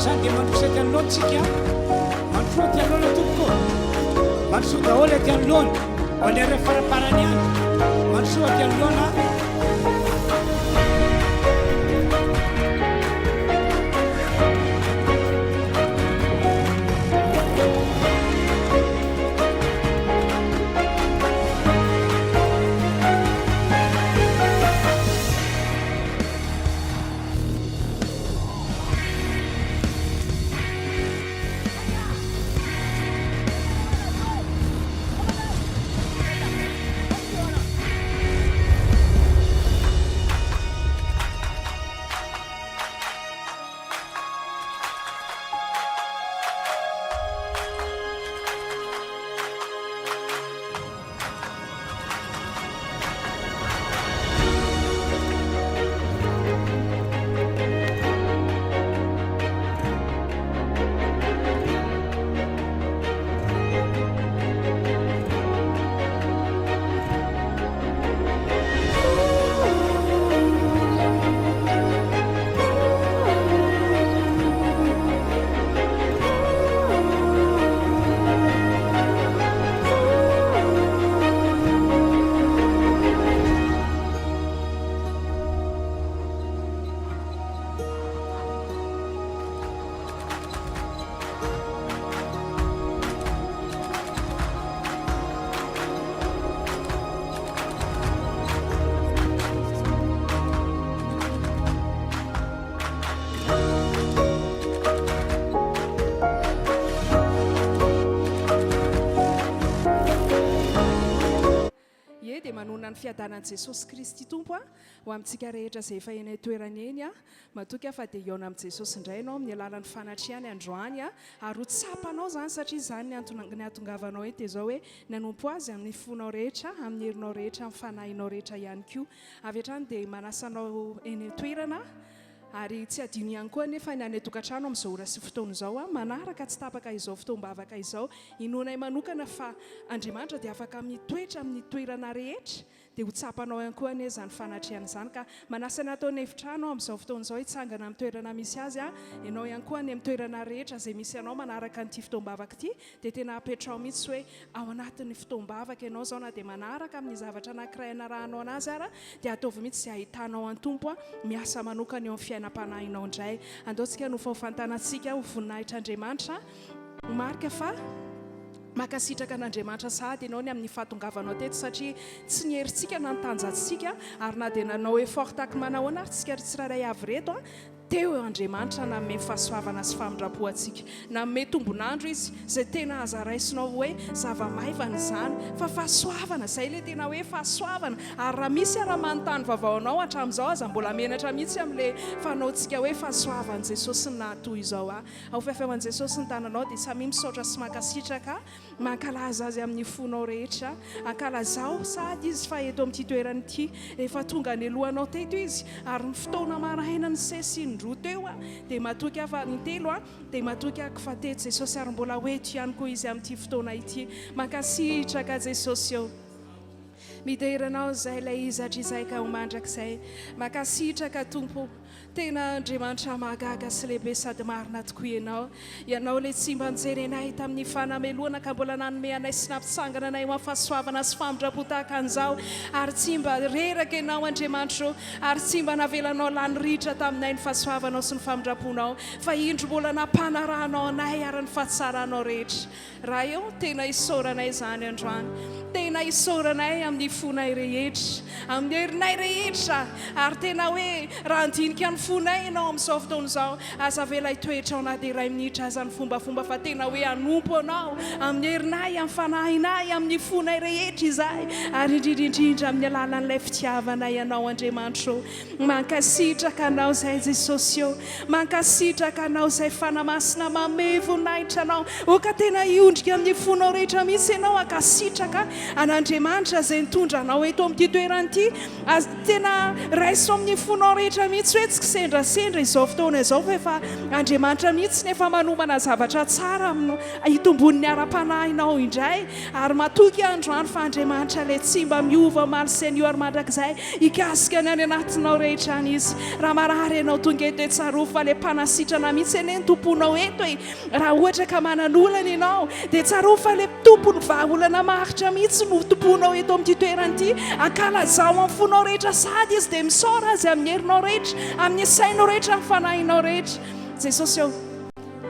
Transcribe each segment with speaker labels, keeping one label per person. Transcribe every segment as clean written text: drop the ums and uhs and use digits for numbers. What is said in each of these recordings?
Speaker 1: zany dia mandrosaka an'loana tsika mandrosoa ty aloana tompoko mandrosoa daholo ty anoloana ho any rehefa faraparany any mandrosoa ty anoloana
Speaker 2: fiadanan'i Jesosy Kristy tompo ho amintsika rehetra izay efa eny toerana eny matoky fa dia iona amin'i Jesosy indray ianao amin'ny alalan'ny fanatriany androany ary ho tsapanao zany satria izany ny atongavanao eto izao hoe nanompo azy amin'ny fonao rehetra amin'ny herinao rehetra amin'ny fanahinao rehetra ihany koa avy hatrany dia manasanao eny toerana ary tsy adino ihany koa nefa ny any tokantrano amin'izao ora sy fotoana izao manaraka tsy tapaka izao fotoam-bavaka izao inonay manokana fa Andriamanitra dia afaka mitoetra amin'ny toerana rehetra dia ho tsapanao ihany koa anie zany fanatriana izany ka manasa ny ataony hevitrano amin'izao fotoana izao hitsangana amin'ny toerana misy azy ianao ihany koa any amin'ny toerana rehetra izay misy ianao manaraka an'ity fotoam-bavaka ity dia tena apetrao mihitsy hoe ao anatin'ny fotoam-bavaka ianao zao na dia manaraka amin'ny zavatra anankiray anarahanao anazy ara dia ataovy mihitsy izay ahitanao an-tompo miasa manokana eo amin'ny fiainam-panahinao indray andaontsika no fahofantanantsika ho voninahitr'Andriamanitra marika fa makasitraka an'Andriamanitra sahady ianao ny amin'ny fahatongavanao teto satria tsy ny herintsika na nytanjantsika ary na dia nanao effort taky manahoana ary tsika tsirairay avy reto teo Andriamanitra nanome fahasoavana sy famindrapo antsika nanome tombonandro izy izay tena azaraisinao hoe zava-maivana izany fa fahasoavana izay ilay tena hoe fahasoavana ary raha misy raha manontany vavaonao hatramin'izao aza mbola menatra mihitsy amin'ilay fanaontsika hoe fahasoavan'i Jesosy ny nahatoy izao ao fiafiavan'i Jesosy ny tananao dia samy misaotra sy mankasitraka mankalaza azy amin'ny fonao rehetra ankalazao sady izy fa eto amin'ity toerana ity efa tonga ny alohanao teto izy ary ny fotoana maraina ny sesy roa teo dia matoky afa ny telo dia matoky fa teto Jesosy ary mbola hoeto ihany koa izy amin'ity fotoana ity mankasitraka Jesosy eo mideranao izay ilay izatra izay ka homandrakizay mankasitraka tompo tena Andriamanitra mahagaga sy lehibe sady marina tokoa ianao ilay tsy mba nijery anay tamin'ny fanameloana ka mbola nanome anay sy nampitsangana anay ho fahasoavana sy famindrapo tahaka an'izao ary tsy mba reraka ianao Andriamanitra ary tsy mba navelanao lany ritra taminay ny fahasoavanao sy ny famindraponao fa indro mbola nampanarahanao anay ary ny fahatsaranao rehetra raha eo tena isaoranay izany androany tena isaoranay amin'ny fonay rehetra amin'ny herinay rehetra ary tena hoe raha andinika ny fonay ianao amin'izao fotoana izao aza vela hitoetra ao na dia iray minitra aza ny fombafomba fa tena hoe hanompo anao amin'ny herinay amin'ny fanahinay amin'ny fonay rehetra izay ary indrindraindrindra amin'ny alalan'ilay fitiavanay ianao Andriamanitra mankasitraka anao izay Jesosy eo mankasitraka anao izay fanamasina mamey voninahitra anao oka tena hiondrika amin'ny fonao rehetra mihitsy ianao ankasitraka an'Andriamanitra izay nitondra anao eto amin'ity toerana ity. Tena raiso amin'ny fonao rehetra mihitsy hoe tsy kisendrasendra izao fotoana izao fa efa Andriamanitra mihitsy nefa manomana zavatra tsara hitombon'ny ara-panahinao indray, ary matoky androany fa Andriamanitra ilay tsy mba miova maly senior mandrakizay hikasika ny any anatinao rehetra any izy. Raha marary ianao tonga eto tsaro fa ilay mpanasitrana mihitsy eny ny tomponao eto e. Raha ohatra ka mananolana ianao dia tsaro fa ilay tompony vahaolana maritra mihitsy no tomponao eto amin'ity toerana ity, ankalazao amin'ny fonao rehetra sady izy dia misaora azy amin'ny herinao rehetra, amin'ny sainao rehetra, amin'ny fanahinao rehetra. Jesosy eo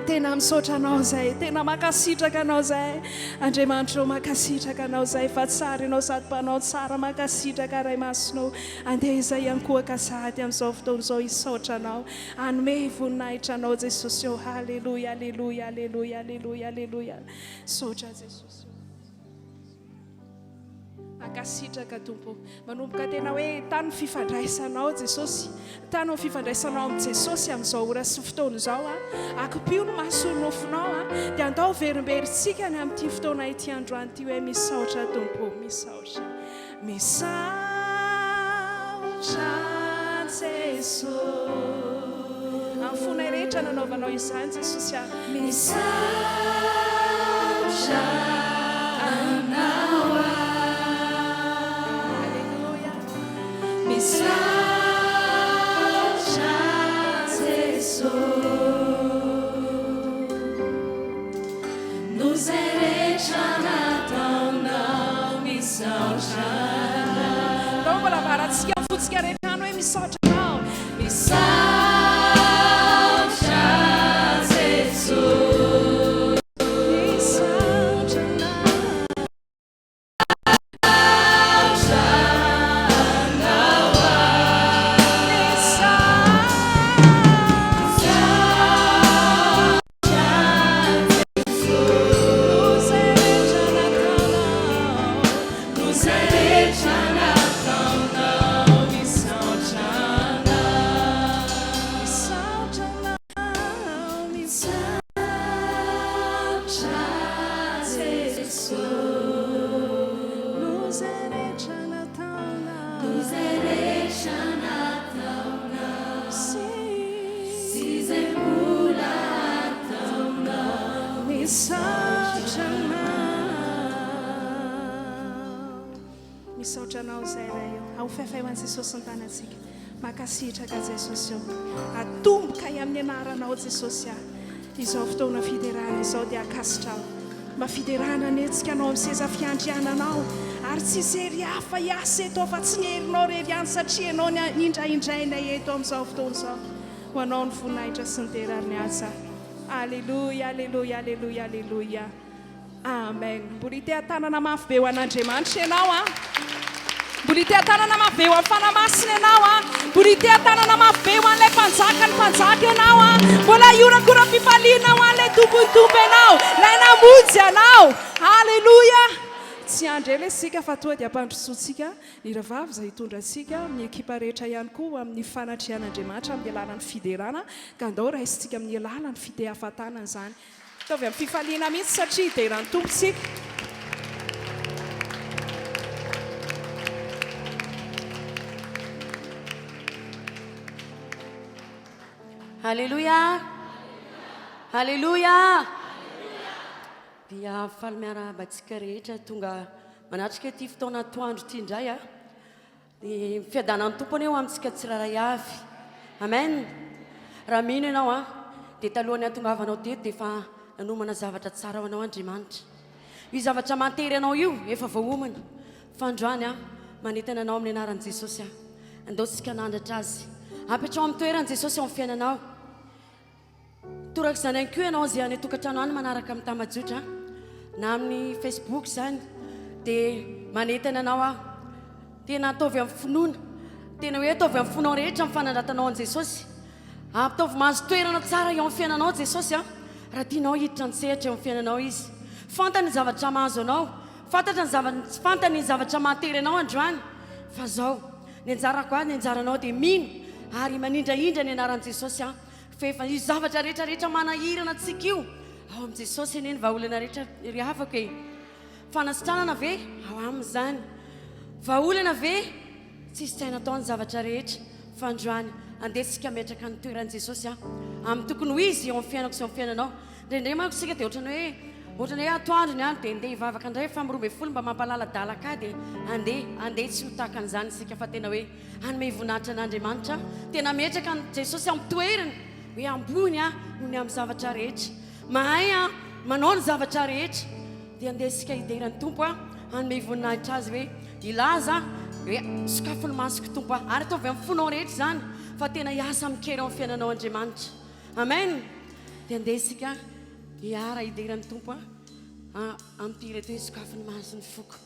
Speaker 2: tena misaotra anao zay, tena makasitraka anao zay Andriamanitra, makasitraka anao zay fa tsara ianao sady mpanao tsara, makasitraka ray masonao. Andeha izay ihany koa kasady amin'izao fotoana izao hisaotra anao, anome voninahitra anao Jesosy eo. Halleluja, halleluja, halleluja, halleluja, halleluja. Saotra Jesosy. Makasitraka Tompo, manomboka tena hoe tany fifandraisanao Jesosy, tany fifandraisanao amin'ny Jesosy amin'izao ora sy fotoana izao akopio no mahasolonofinao dia andao verimberitsika ny amin'ity fotoana ity androany ity hoe misaotra Tompo, misaotra, misaotra Jesosy. Amin'ny fona rehetra nanaovanao izany Jesosy, misaotra anao. Misaotra Jesosy, nos rehetra nataonao misaotra. Então mbola varatsika fotsika rehetra any hoe misaotra anao, misaotra Jesosy. Misaotra anao zay ray eo, aofefay ho an'i Jesosy ny tanatsika, makasitraka Jesosy eo, atomboka amin'ny anaranao Jesosy izao fotoana fiderana izao dia akasitrao, mba fiderana nentsika anao amin'ny seza fiandriananao, ary tsy sery hafa hiasa eto fa tsy ny herinao rery ihany satria ianao ny indraindrainay eto amin'izao fotoana izao, ho anao ny voninahitra sy ny terariny asa. Alleluia, alleluia, alleluia, alleluia. Amen. Mbola ite tanana mafy be ho an'Andriamanitra ianao mbola ite tanana mafy be ho amin'ny fanamasina ianao mbola ite tanana mafy be ho an'ilay mpanjaka ny mpanjaka ianao mbola iorakora fifaliana ho an'ilay tompontompo ianao, ilay namonjy ianao. Alleluia. Tsy andry ela isika fa toa dia ampandrosoantsika ny ravavy izay hitondrantsika amin'ny ekipa rehetra ihany koa amin'ny fanatrian'Andriamanitra amin'ny alalany fiderana, ka andao raisintsika amin'ny alalany fitehafatana izany. Taovy amin'ny fifaliana mihitsy satria hiderany tompontsika.
Speaker 3: Alléluia. Alléluia. Dia faly miarabantsika rehetra tonga manatrika ity fotoana atoandro ity indray dia fiadanan'ny tompony eo amintsika tsiraray avy. Amen. Raha mino ianao dia talohany atongavanao teto dia efa nanomana zavatra tsara ho anao Andriamanitra. Io zavatra mantery anao io efa voaomana fa androany manentana anao amin'ny anaran'i Jesosy andaosika nandatra azy. Apetrao amin'ny toerany Jesosy ao amin'ny fiainanao. Toraka izany ihany koa ianao izay any tokantrano any manaraka amin'ny tamajotra na amin'ny Facebook izany dia manentana anao tena ataovy amin'ny finoana, tena hoe ataovy amin'ny fonao rehetra amin'ny fanandratanao an'i Jesosy. Ataovy mahazo toerana tsara eo amin'ny fiainanao Jesosy raha tianao hiditra ny sehatra eo amin'ny fiainanao izy. Fantany ny zavatra mahazo anao, fantany ny zavatra mantery anao androany. Fa zao ny anjarako ny anjaranao dia mino ary manindraindra ny anaran'i Jesosy fa io zavatra rehetrarehetra manahirana antsika io ao amin'i Jesosy eny vahaolana rehetra ry afaka fanasitranana ve ao amin'izany vaolana ve tsisy tsaina atao ny zavatra rehetra fandroany andesika metraka ny toeran'i Jesosy amin'ny tokony ho izy eo amin'ny fiainako sy eo amin'ny fiainanao ndraindray manko sika dia ohatrany hoe atoandro ny andro dia andeha hivavaka indray fa miroa ambin'ny folo mba mampalala dalaka dia andeha tsy ho tahaka an'izany sika fa tena hoe hanome voninahitra an'Andriamanitra tena metraka ny Jesosy amin'ny toerana hoe ambony noho ny amin'ny zavatra rehetra mahay manao ny zavatra rehetra dia andeha sika hiderany tompo hanome voninahitra azy hoe ilaza hoe sakafo ny masoko tompo ary ataovy amin'ny fonao rehetra zany fa tena hiasa mikery amin'ny fiainanao Andriamanitra amen dia andeha sika hiara hiderany tompo ampiry eto hoe sakafo ny maso ny foko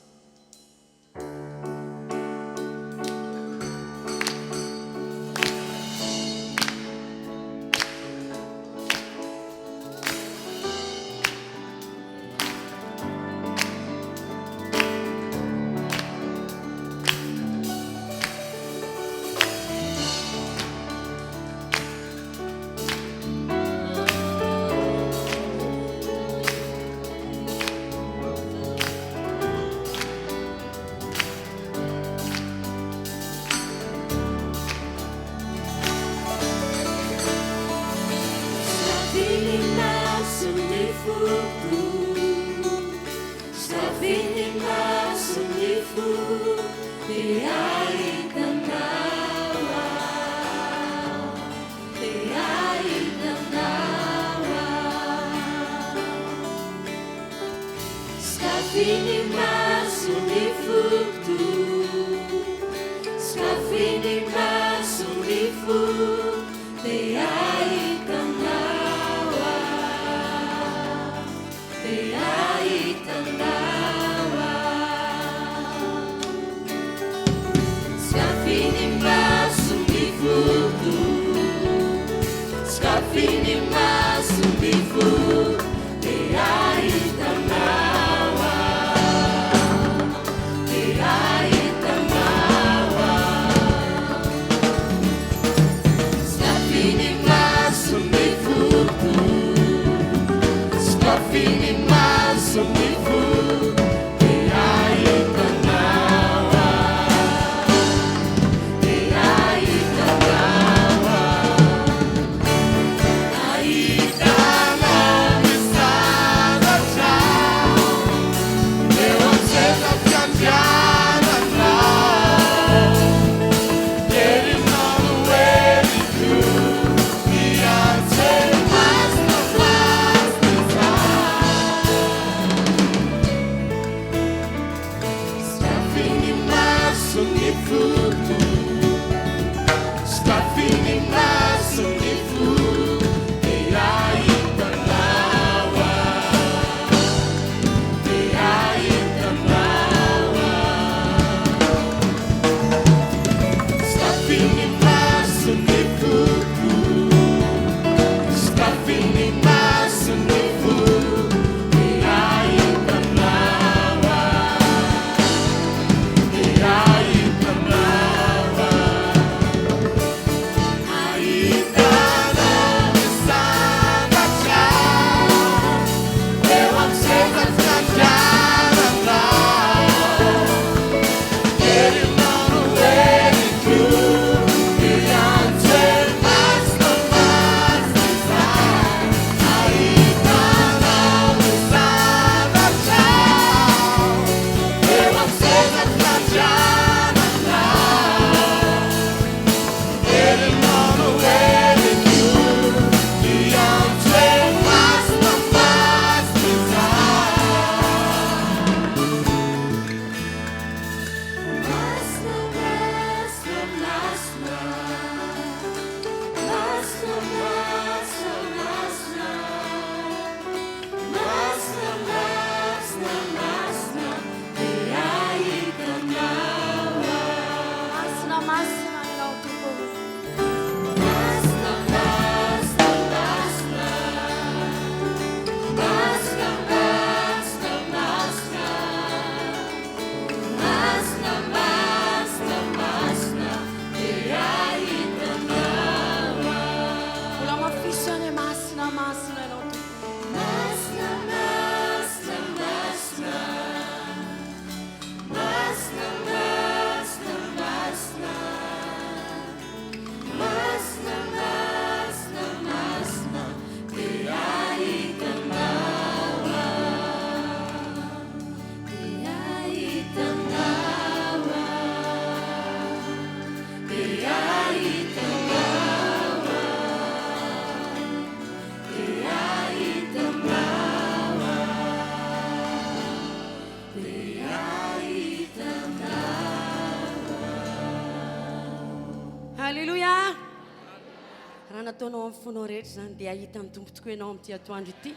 Speaker 3: nataonao amin'ny fonao rehetra zany dia ahita ny tompo tokoa ianao amin'ity atoandro ity.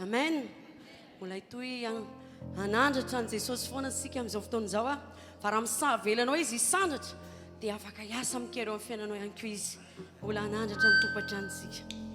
Speaker 3: Amen. Mbola itoy anandratra an Jesosy foana sika amin'izao fotoan'izao a. Fa raha misavelanao izy isandratra dia afaka hiasa mikareo amin'ny fiainanao ihany koa izy. Mbola anandratra ny tompo hatrany sika.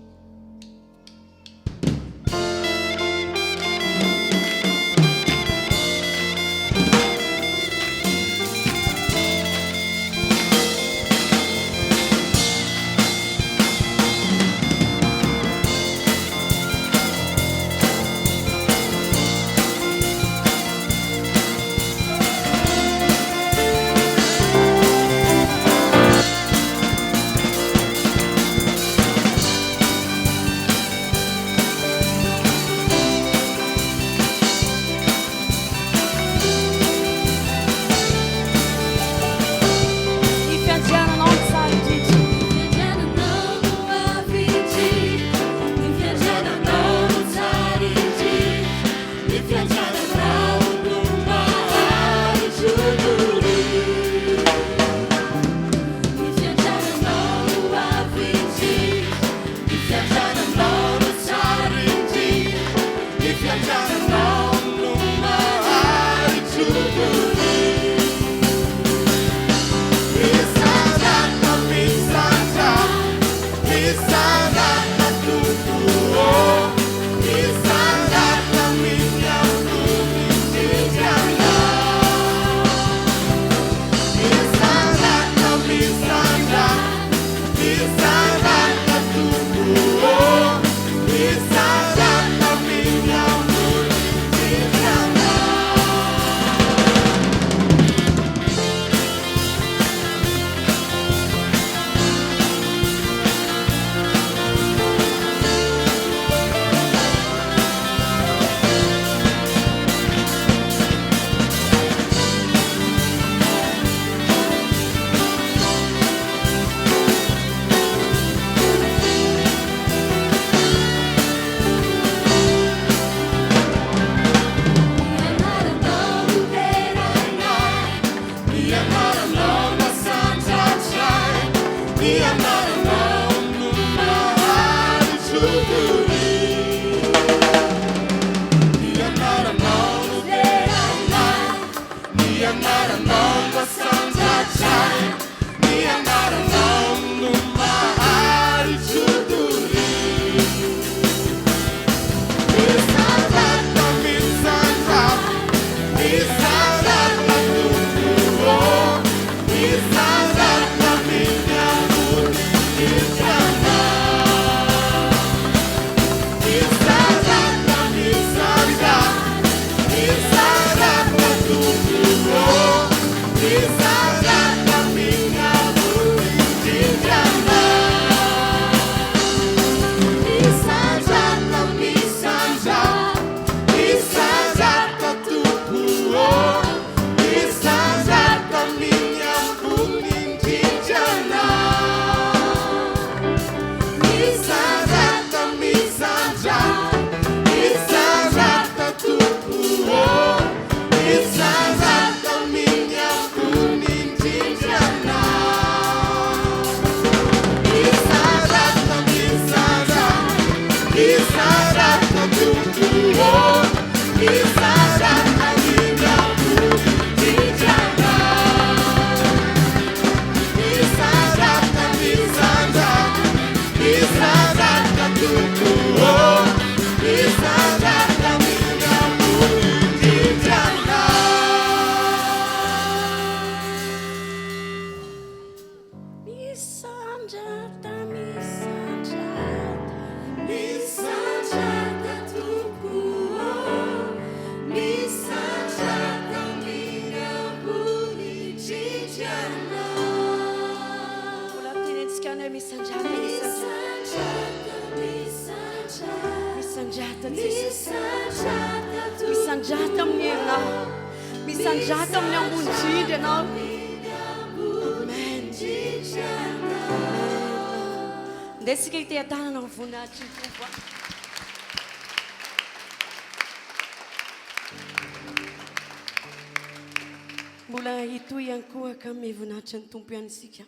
Speaker 3: Mbola itoy ihany koa ka mevonahitra ny tompo ihany sika.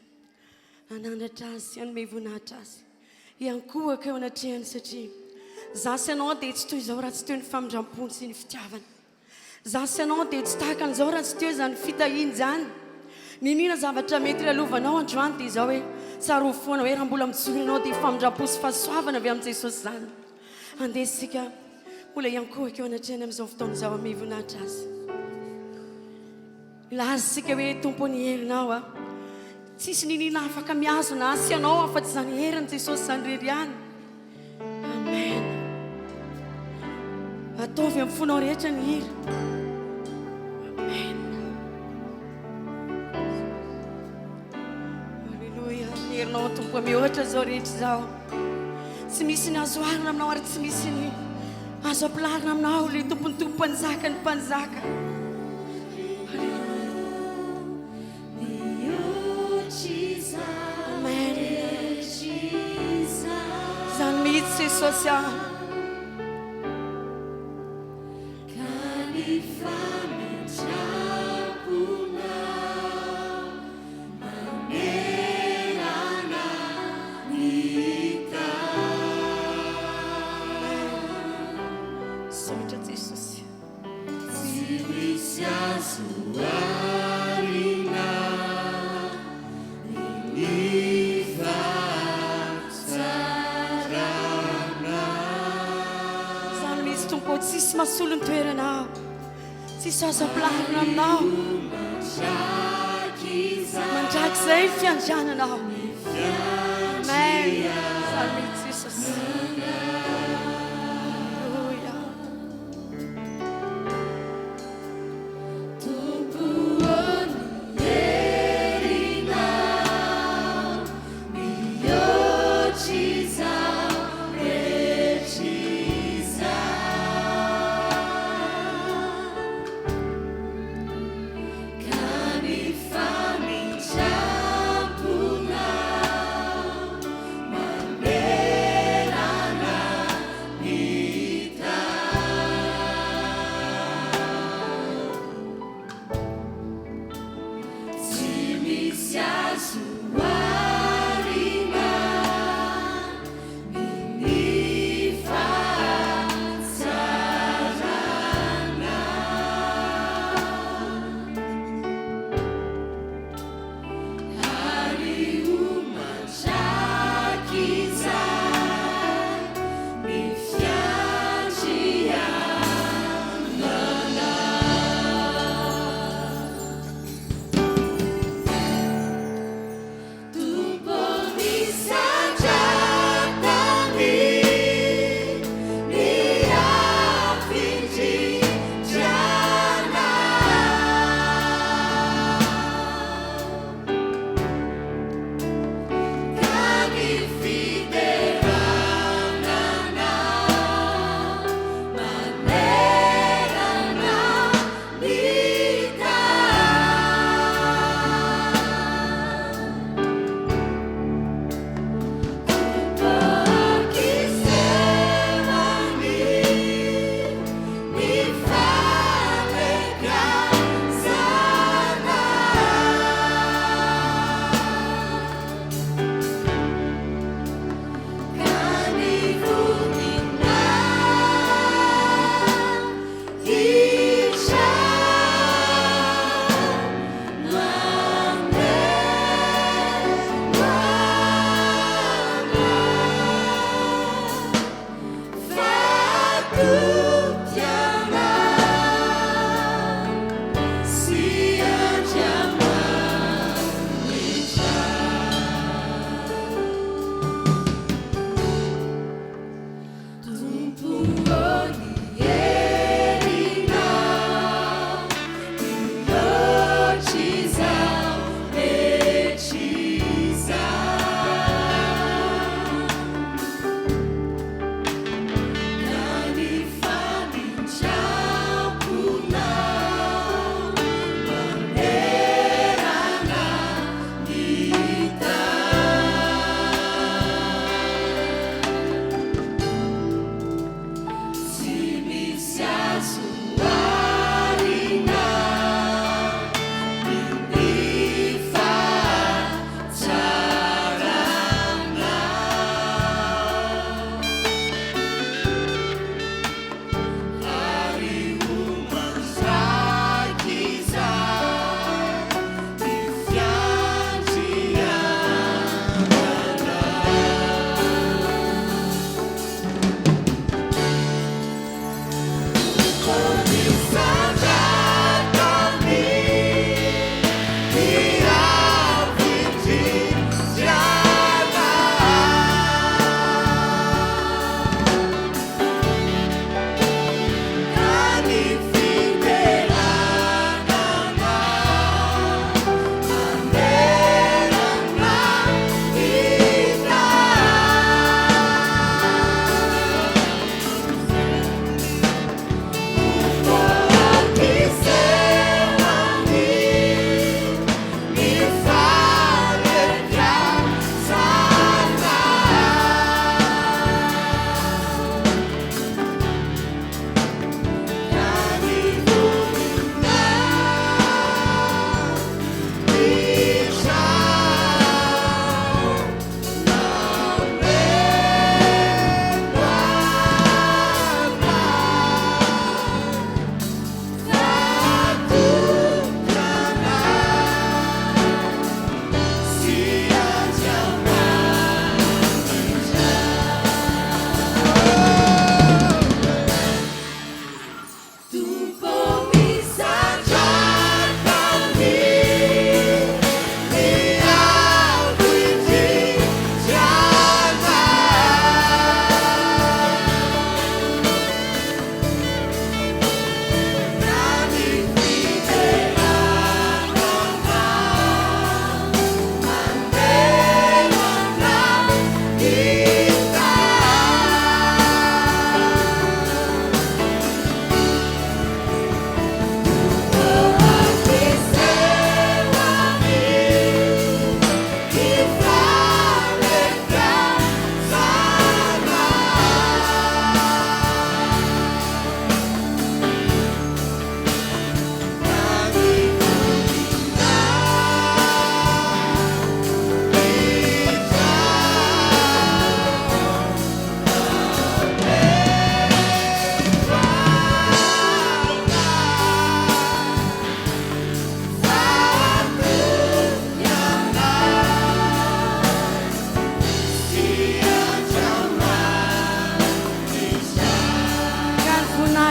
Speaker 3: Anandratra azy sy anome vonahitra azy. iankohaka eo anatrehany satria zasy anao dia tsy toy izao raha tsy teo ny famindram-pony sy ny fitiavana. Zasy anao dia tsy tahaka an'izao raha tsy teo izany fitahiany izany. Ninina zavatra mety lalovanao androany dia izao hoe tsaro foana hoe raha mbola mijoro ianao dia famindram-po sy fahasoavana avy amin'i Jesosy izany. Andeha isika mbola iankohaka eo anatrehany amin'izao fotoana izao amy voninahitra azy. Ilaza isika hoe tompo ny herinao a. Tsisy ninina afaka miazo na asy ianao afa-tsy izany heriny Jesosy izany rery ihany. Amen. Ataovy amin'ny fonao rehetra ny hira. Amen. Halleluja. Ny herinao tompo mihoatra zao rehetra zao. Tsy misy ny azo arina aminao ary tsy misy ny azo ampilarina aminao le tompony tompo mpanjaka ny mpanjaka. Zany mihitsy Jesosy aho. Tsisy mahasolo ny toeranao, tsisy azo ampilarina aminao. Mandraky izay fiandriananao. Amen. Zany mihitsy Jesosy. Halleluja.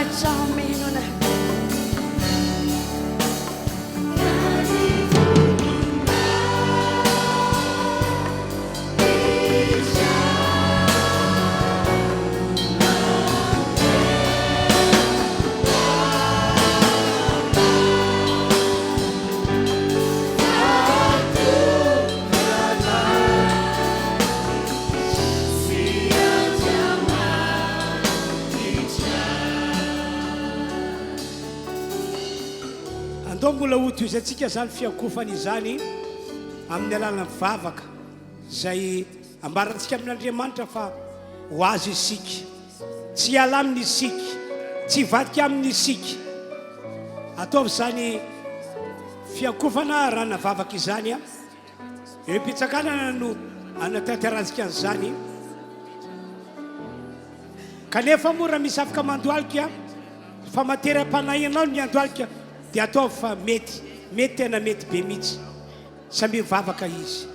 Speaker 3: mahatraminona
Speaker 1: andao mbola oto izy atsika zany fiakofany izany amin'ny alalany vavaka zay ambarantsika amin'Andriamanitra fa ho azy isika tsy ala aminy isika tsy vadika aminy isika ataovy zany fiakofana rana vavaka izany a eo mpitsakanana no anatanterantsika an'izany kanefa mora misy afaka mandoalika fa materam-panahinao ny andoalika dia ataovy fa mety tena mety be mihitsy samby vavaka izy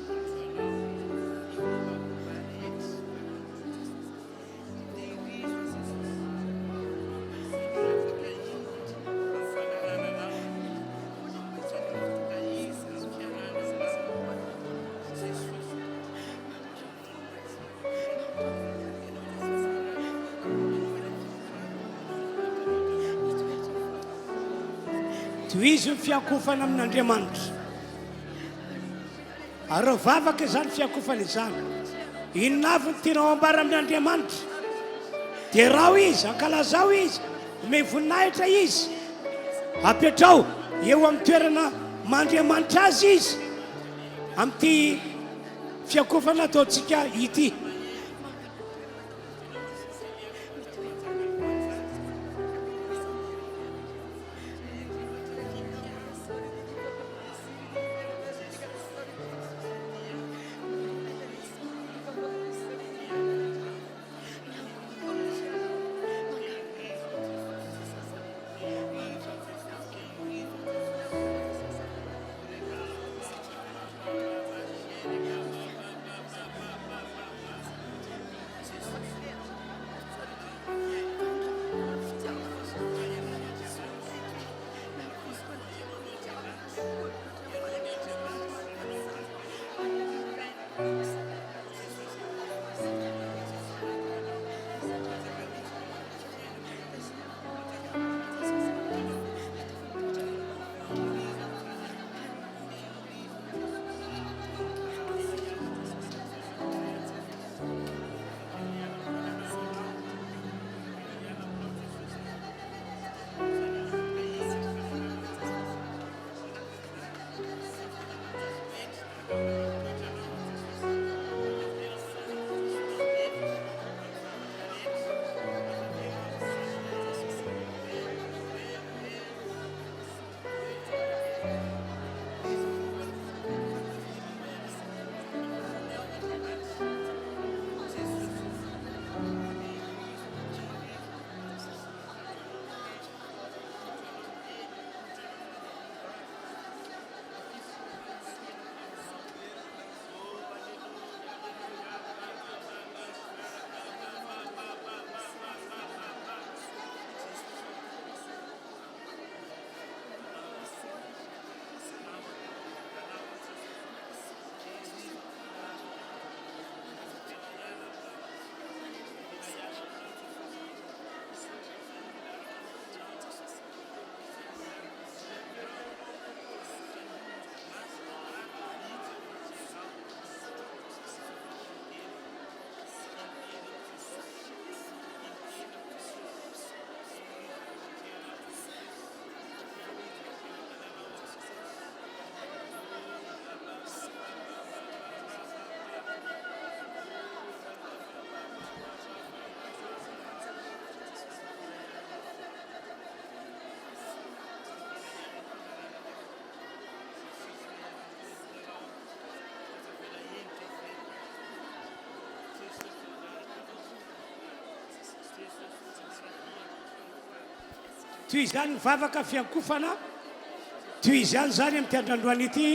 Speaker 1: toizy ny fiakofana amin'Andriamanitra ary vavaka izany fiakofana izany inona avy ny tianao ambara amin'Andriamanitra dia rao izy ankalazao izy omey voninahitra izy apetrao eo amin'ny toerana mandriamanitra azy izy amin'ity fiakofana ataontsika ity toy izany mivavaka fiakofana toy izany zany amin'ny tiandrandroany ity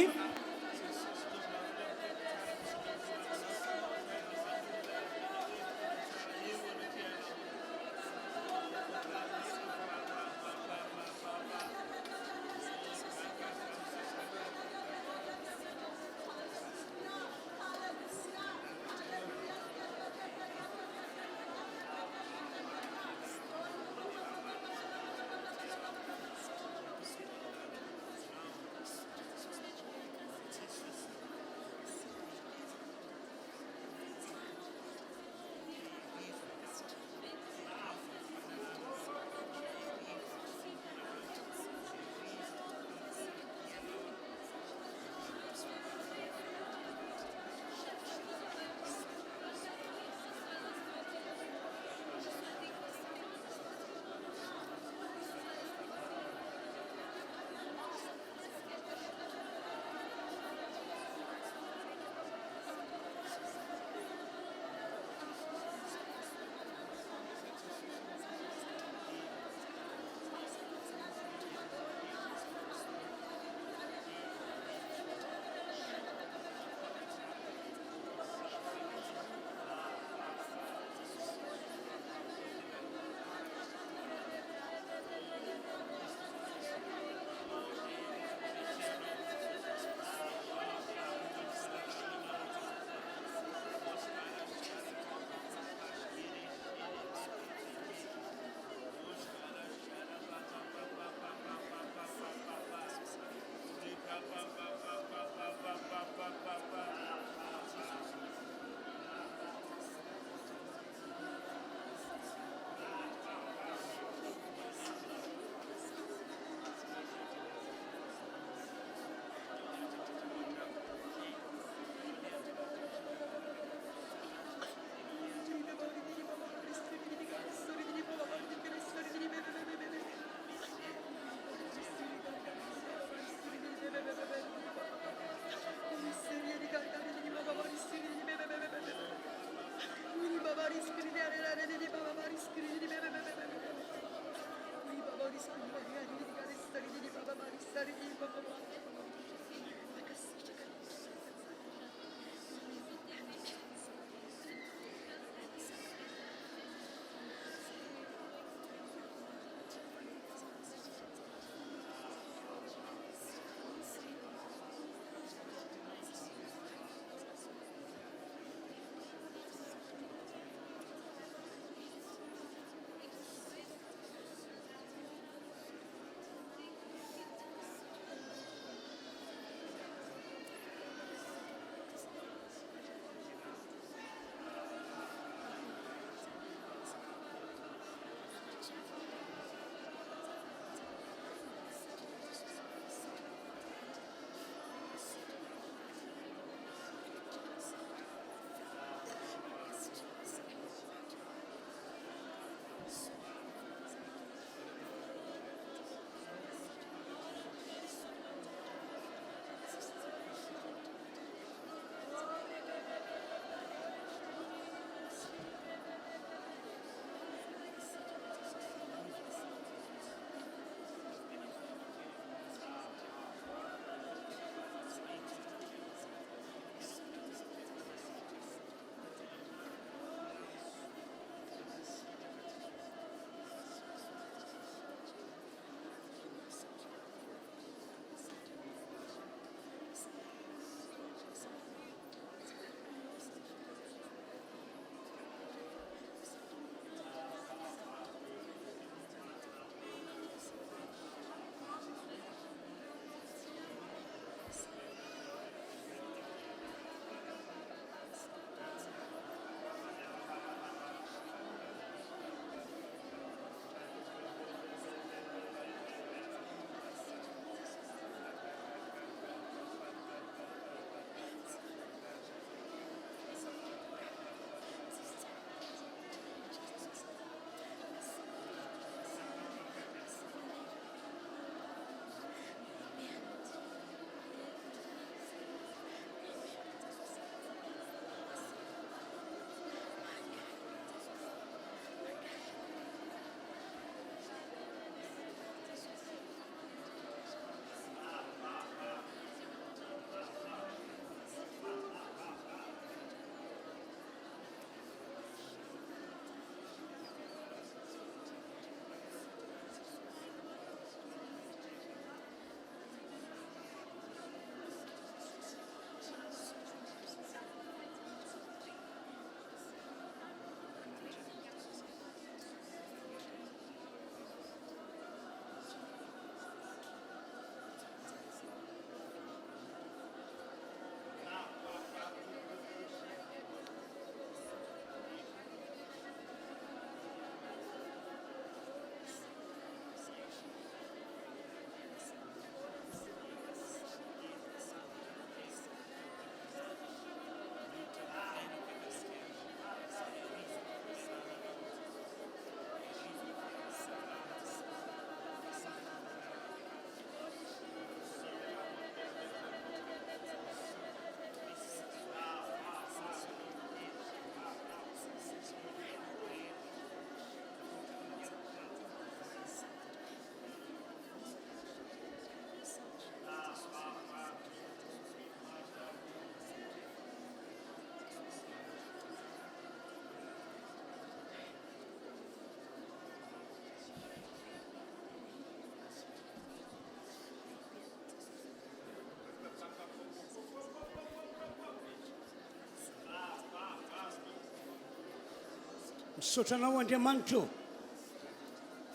Speaker 1: Misotranao Andriamanitra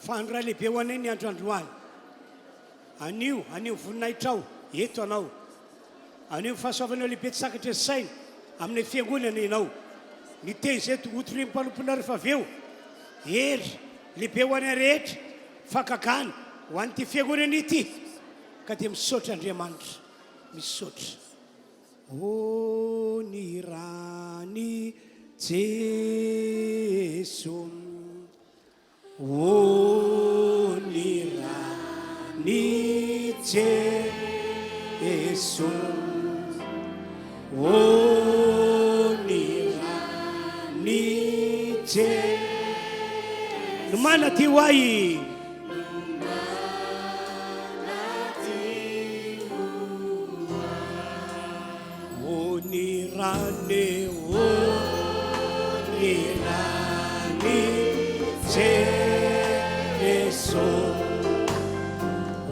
Speaker 1: fa andro lehibe ho anay ny andro androany. Anio voninahitra eto anao. Anio fahasoavanao lehibe tsy sakatra saina amin'ny fiangonana ianao. Ny teny zay otory mpanompoana rehefa avy eo. Hery lehibe ho anay rehetra fakagana ho an'ity fiangonana ity. Ka dia misaotra Andriamanitra, misaotra. O ny rany Jesu, o ny rany Jesu, o ny rany Jesu. Lumana ty hoay. O ny rany, o ny rany Jesu,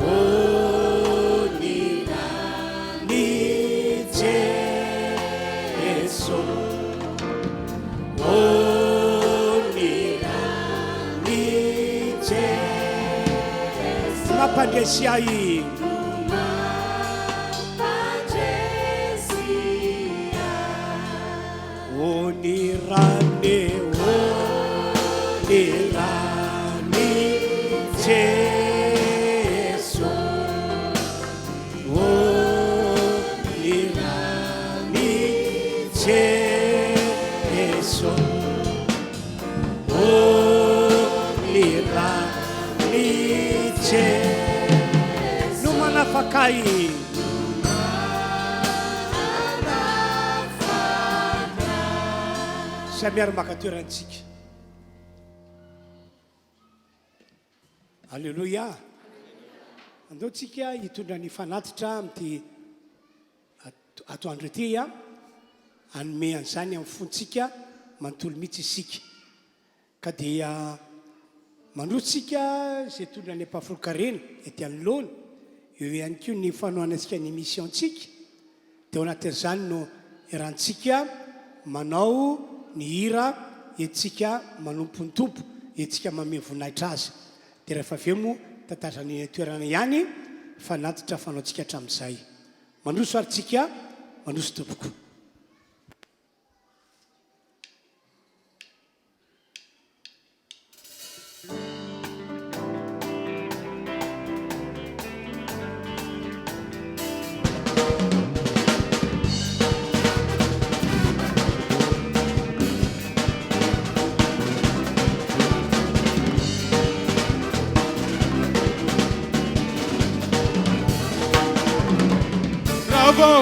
Speaker 1: o ny rany Jesu, o ny rany Jesu. Mapandresiai. O ny rany, o ny rany Jesu, o ny rany Jesu, o ny rany Jesu. No manafakay. Samiary makatoerantsika. Alleluia. Andao tsika hitondra ny fanatitra amin'ity atoandro ity anome an'izany amin'ny fontsika manontolo mihitsy isika. Ka dia mandrotsika izay tondra ny ampahafolokarena ety anoloana, eo ihany koa ny fanohanantsika ny missiontsika. Dia ao anatin'izany no irantsika manao ny hira etsika manompo ny tompo, etsika manome voninahitra azy. Dia rehefa avy eo moa tatazany toerana ihany fanatitra fanaontsika hatramin'izay. Mandroso ary tsika, mandroso tompoko.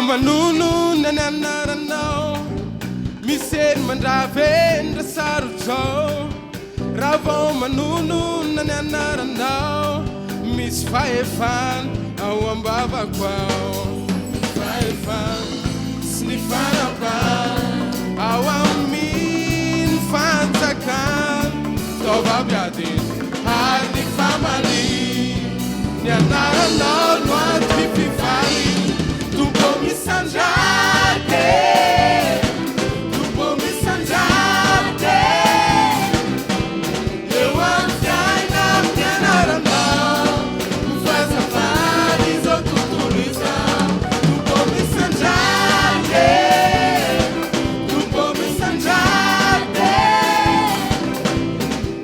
Speaker 4: Manono na nanaranao miseny mandravendra sarotrao. Raha manono na nanaranao misy fahefana ao am-bavaka ao. Fahefana sy ny fanapana ao amin'ny fanjakana. Taovabiadiny ary ny famaliana, ny anaranao no aty fifaliana. Tupo mi sanjate, tupo mi sanjate. Eu andiai na pianarana, faz a varis ou tutoriza. Tupo mi sanjate, tupo mi sanjate.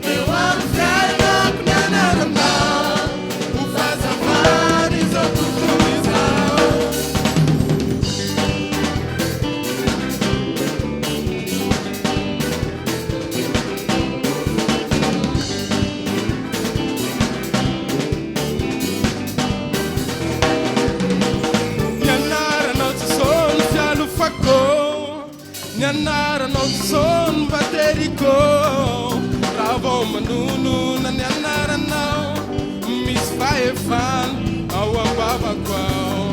Speaker 4: Eu andiai na pianarana, faz a varis ou tutoriza. Nianaranao son bateriko. Raha manono na nianaranao misy fahefana ao am-bavaka ao.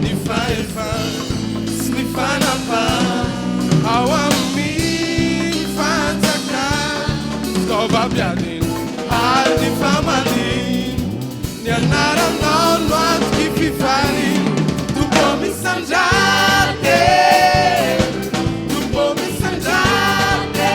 Speaker 4: Ny fahefana sy ny fanapana ao amin'ny fanjakana. Taovabiadiny ary ny famaliana, ny anaranao no antoky fifaliana. Tupo mi sanjate, tupo mi sanjate.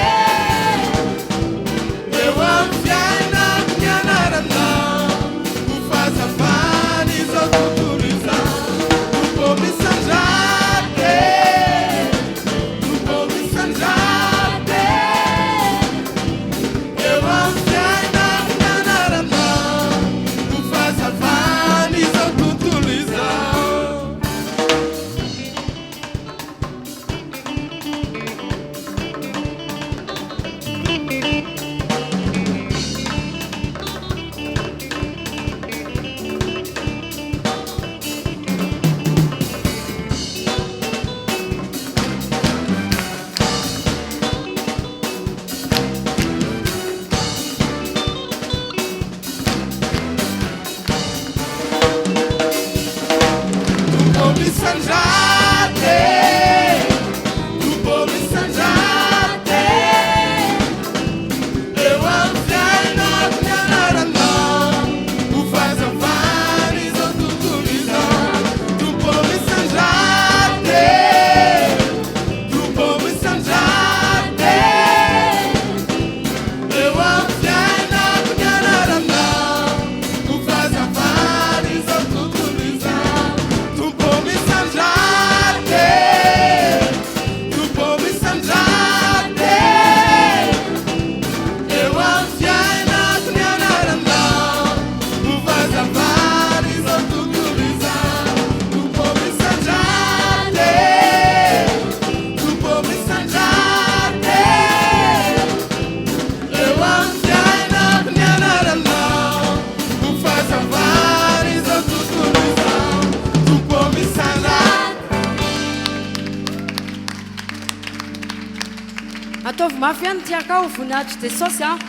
Speaker 3: ataovy mafy ihany tiaka ao voninahitra Jesosy a.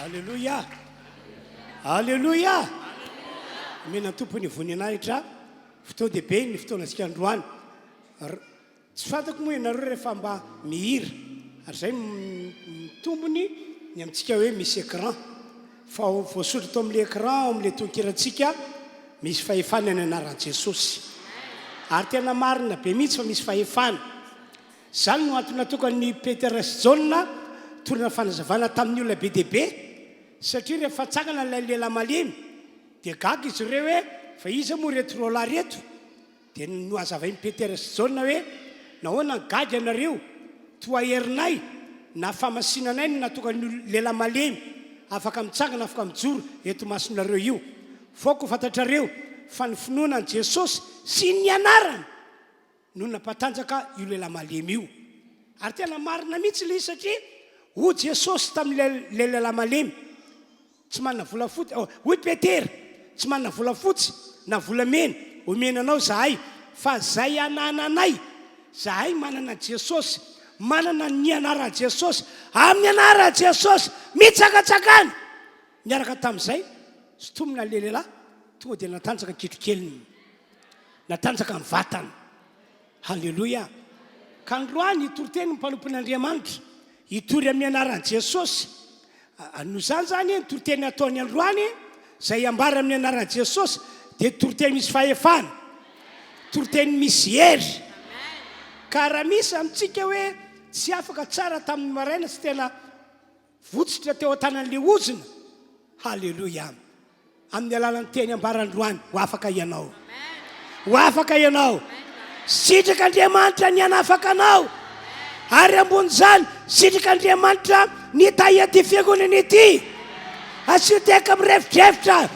Speaker 1: Alléluia. Alléluia. Mena tompony voninahitra fotoa dehibe ny fotoanantsika androany. Tsy fantako moa ianareo rehefa mba mihira ary zay mitombony ny amintsika hoe misy écran fa voasotro tao amin'le écran amin'le tokirantsika misy fahefana ny anaran'i Jesosy ary tena marina be mihitsy fa misy fahefana. Zany no antony natokany Petera sy Jaona torina fanazavana tamin'ny olona be dehibe satria rehefa tsangana ilay lela malemy dia gaga izy ireo hoe fa iza moa reto rola reto dia no azavainy Petera sy Jaona hoe nahoana gaga anareo toa herinay na famasinanay no natokany lela malemy afaka mitsangana afaka mijoro eto masonareo io foko fantatrareo fa ny finoana ny Jesosy sy ny anarany no nampatanjaka io lela malemy io ary tena marina mihitsy le satria ho Jesosy tamin'le lela malemy tsy manana vola fotsy hoy Petera tsy manana vola fotsy na volamena omenanao zahay fa zay anananay zahay manana Jesosy manana ny anarany Jesosy amin'ny anarany Jesosy mitsakatsakana miaraka tamin'izay sotomina le lehilahy tonga dia natanjaka kitrokeliny natanjaka ny vatany. Halleloia. Ka androany itoroteny ny mpanompon'Andriamanitra hitory amin'ny anarany Jesosy no zany nitoroteny ataony androany zay ambara amin'ny anarany Jesosy dia toroteny misy fahefana toroteny misy hery ka raha misy amintsika hoe tsy afaka tsara tamin'ny maraina sy tena votsitra teo an-tanan'le ozina. Halleloia. Amin'ny alalan'ny teny ambarandroany ho afaka ianao ho afaka ianao sitraka Andriamanitra ny anafaka anao ary ambony zany sitraka Andriamanitra ny taia ty fiangonana ity asiteka mirefidrefitra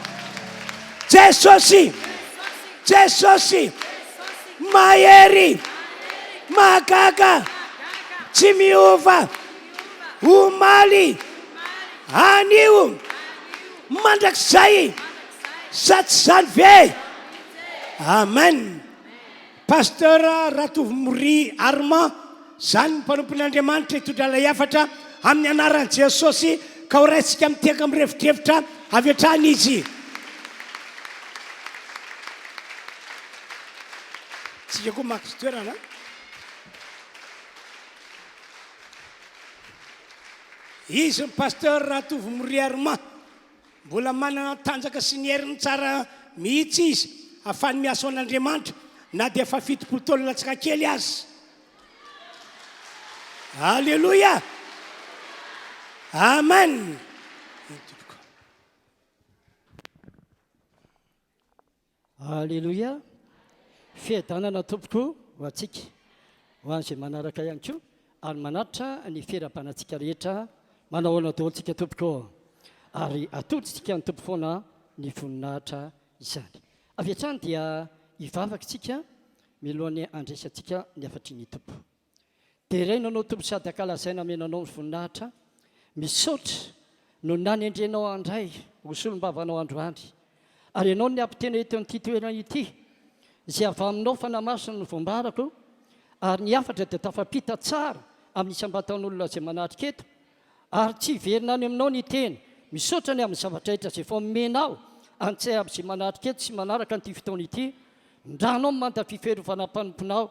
Speaker 1: Jesosy Jesosy mahery mahagaga tsy miova omaly anio mandrakizay satsy zany ve. Amen. Pasteur Ratovy Armand zany mpanompon'Andriamanitra hitondra lay afatra amin'ny anaran'i Jesosy ka ho raisika miteka mirefidrefitra avy hatrany izy. Tsika koa maky sy toerana izy ny pasteur Ratovy Armand mbola manana tanjaka sy ny heriny tsara mihitsy izy ahafahany miasa an'Andriamanitra na dia efa 70 taona latsaka kely azy. Alléluia. Amen.
Speaker 5: Alléluia. Fiadanana tompoko ho antsika ho an'izay manaraka ihany koa ary manatra ny firapanantsika rehetra manao anadolontsika tompoko ary atoditsika ny tompo foana ny voninahitra izany. Avy hatrany dia hivavaka tsika milohan'ny andraisantsika ny afatry ny tompo. Dia iray nanao tompo sady ankalazaina amenanao ny voninahitra misaotra no nanendrenao andray hosolom-bavanao androany ary ianao ny ampitena eto amin'ity toerana ity izay avy aminao fanamasina ny voambarako ary ny afatra dia tafapita tsara amin'ny isam-batan'olona izay manatrika eto ary tsy verina any aminao ny tena misaotra ny amin'ny zavatra rehetra izay efa menao antsay amin'izay manatrika eto sy manaraka nyity fotoana ity ndranao manda fifiarovana mpanomponao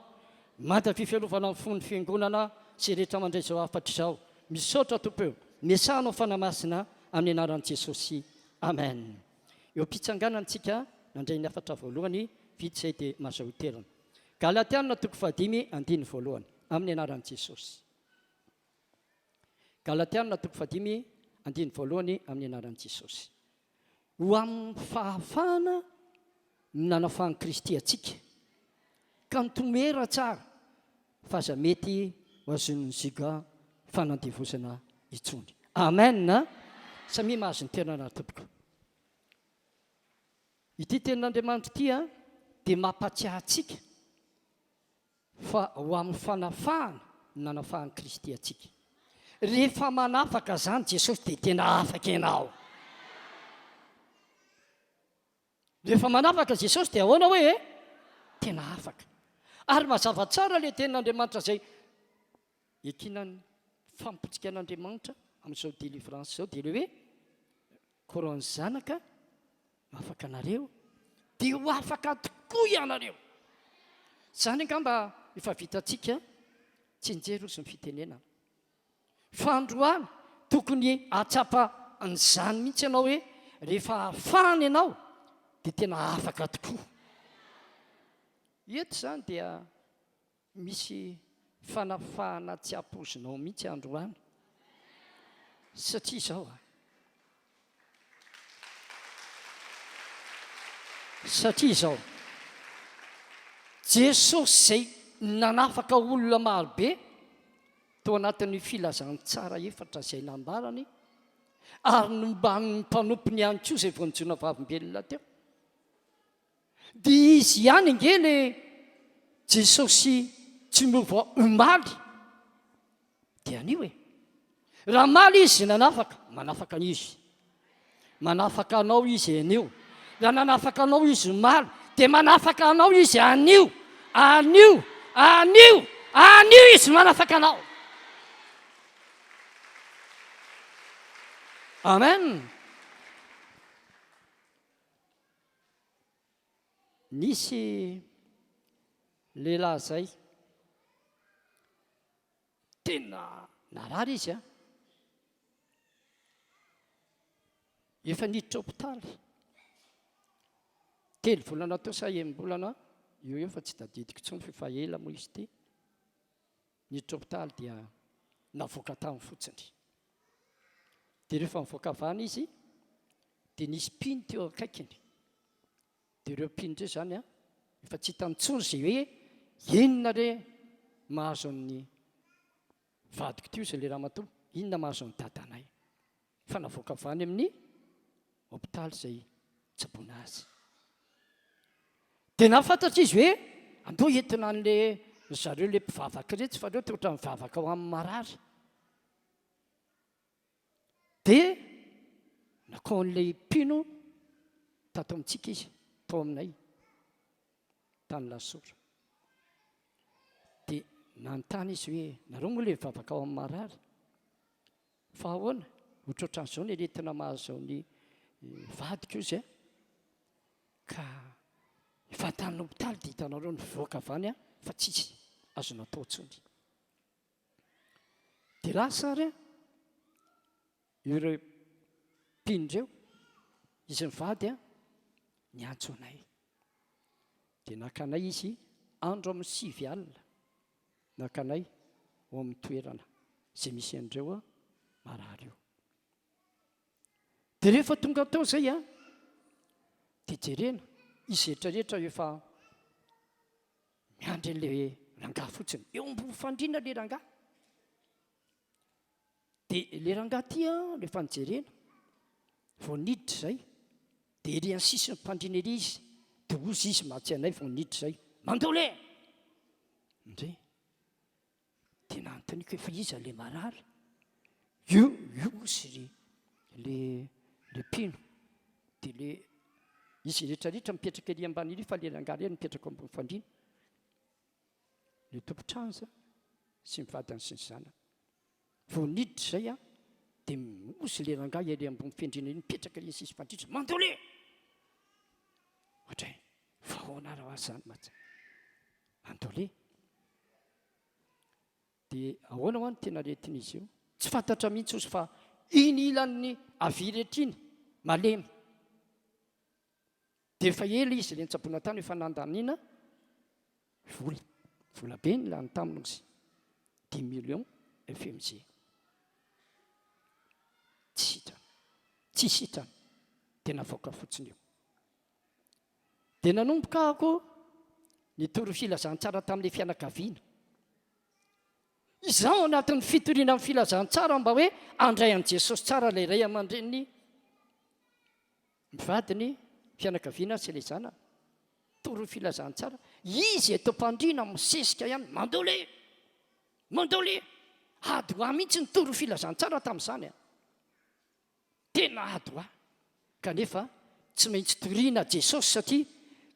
Speaker 5: manda fifiarovana ny fon'ny fiangonana sy rehetra mandray izao afatra izao misaotra tompo eo miasanao fanamasina amin'ny anaran'i Jesosy. Amen. Eo mpitsanganantsika nandray ny afatra voalohany vita izay dia mazahoterana. Galatiana 5:1 amin'ny anaran'i Jesosy. Galatiana 5:1 amin'ny anaran'i Jesosy. Ho amin'ny fahafahana nanafahany Kristy atsika ka mitomera tsara fa aza mety ho azon'ny ziga fanandevozana itsony. Amen. Samy mahazo ny tenana tompoko. Ity tenin'Andriamanitra ity dia mampatsiahy atsika fa ho amin'ny fanafahana nanafahany Kristy atsika. Rehefa manafaka zany Jesosy dia tena afaka ianao. Rehefa manafaka Jesosy dia ahoana hoe tena afaka ary mazava tsara le tenin'Andriamanitra zay ekinany fampotsika an'Andriamanitra amin'izao délivrance zao dia le hoe koran'ny zanaka afaka anareo dia ho afaka tokoa ianareo. Zany angamba efa vitantsika tsy injery ozy ny fitenenana fa androany tokony atsapa an'izany mihitsy ianao hoe rehefa afany ianao dia tena afaka tokoa. Eto zany dia misy fanafahana tsy ampozinao mihitsy androany satria izao Jesosy zay nanafaka olona marobe tao anatin'ny filazantsara efatra izay nambarany ary nomban'ny mpanompony ihany koa izay vonjona vavimbelona teo dia izy ihany nge le Jesosy tsy miova omaly dia anio raha maly izy manafaka izy manafaka anao izy anio. Raha nanafaka anao izy maly dia manafaka anao izy anio izy manafaka anao. Amen. Nisy lehilahy zay tena narary izy efa niditra hôpitaly 3 volana teo sa 1 bolana eo fa tsy tadidiko intsony fa ela moa izy ty niditra hôpitaly dia navoaka tany fotsiny dia rehefa mivoaka avana izy dia nisy piny teo akaikiny dia ireo piny ireo zany efa tsy hitantsony zay hoe inona re mahazo amin'ny vadiko teo izay le ramatoa inona mahazo amin'ny dadanay fa navoaka avany amin'ny hôpitaly zay tsaboina azy dia nafantatra izy hoe andao entina an'le zareo le mpivavaka retsy fa reo te ohatran'ny vavaka ao amin'ny marary dia nakao an'ilay pino tato amintsika izy tao aminay tany lasora dia nanontany izy hoe nareo moa le mivavaka ao amin'ny marary fa ahoana ohatrohatran'izao ny aretina mahazao ny vadiko izy ka fatany hôpitaly dia hitanareo ny voaka avany fa tsisy azo natao ntsony dia lasa ireo mpindreo izy mivady niantso anay dia nakanay izy andro amin'ny 5 alina nakanay ao amin'ny toerana izay misy andreo marary io dia rehefa tonga tao zay dia jerena izy rehetrarehetra efa miandry an'ilay rangahy fotsiny eo ambony fandriana le rangahy dia le rangahy ty rehefa nijerena vao niditra zay dia ery any sisiny mpandriana ery izy dia ozy izy matsy anay vao niditra zay mandao le indray dia nanontaniako efa izy le marary io ozy le pino dia le izy rehetrarehetra mipetraka ery ambany ery fa le rangahy re mipetraka ambony fandriana le tompotrano sy mivadany sy ny zanany vao niditra zay dia ozy le rangahy ery ambony fandriana ery mipetraka ery sisy fandritra mandao le ohatray fa ahoana raha azy zany matsy mandao le dia ahoana ho any tena retin'izy io tsy fantatra mihitsy ozy fa iny ilan'ny avy rehetriny malemy dia efa ela izy le nitsaboina tany efa nandanina vola be ny lany taminy 10 millions FMG tsy sitrany dia navoaka fotsiny io dia nanomboka ako nitoro filazantsara tamin'ilay fianakaviana izaho anatin'ny fitoriana amin'ny filazantsara mba hoe andray an' Jesosy tsara ilay ray aman-dreniny mivadiny fianakaviana sy ilay zanany toro filazantsara izy eto mpandriana misesika ihany mandao le ady ho ahy mihitsy ny toro filazantsara tamin'izany tena ady ho ahy kanefa tsy maintsy toriana Jesosy satria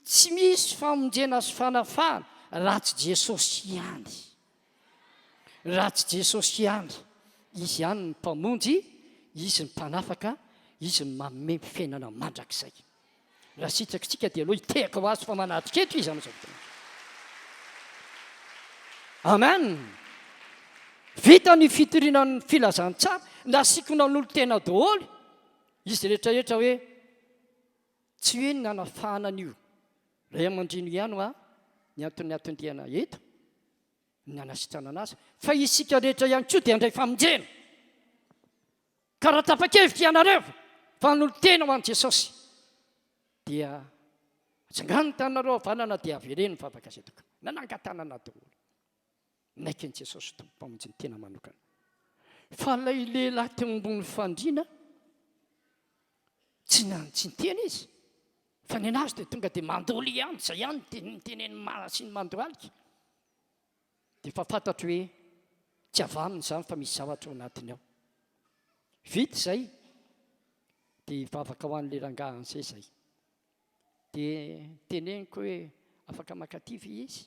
Speaker 5: tsy misy famonjena sy fanafahana raha tsy Jesosy ihany. Raha tsy Jesosy ihany. Izy ihany ny mpamonjy, izy ny mpanafaka, izy ny manome fiainana mandrakizay. Raha sitraksika dia aloha hiteka ho azy fa manatriketo izy amin'izao fotoana. Amen. Vita ny fitorinan'ny filazantsara na sikona n'olo tena daholo, izy rehetrarehetra hoe tsy hoe ny anafahana an'io. Ray aman-drino ihany ho ny antony atondriana eto, ny anasitrana anazy, fa isika rehetra ihany koa dia andray famonjena. Ka raha tapa-kevitra ianareo fa n'olo tena ho an'i Jesosy, dia atsangano tanareo havanana dia avereny ny vavaka izay tokony. Nanangan-tanana daholo. Naiky ny Jesosy tompo mpamonjy ny tena manokana. Fa ilay lehilahy teo ambony fandriana, tsy niteny izy. Fa ny anazy dia tonga dia mandoly ihany, izay ihany niteneny sy ny mandohalika. Dia fa fantatro hoe tsy avaminy izany fa misy zavatra ao anatiny ao. Vita izay, dia vavaka ho an'ilay rangahy an'izay izay. Dia teneniko hoe afaka makativy izy.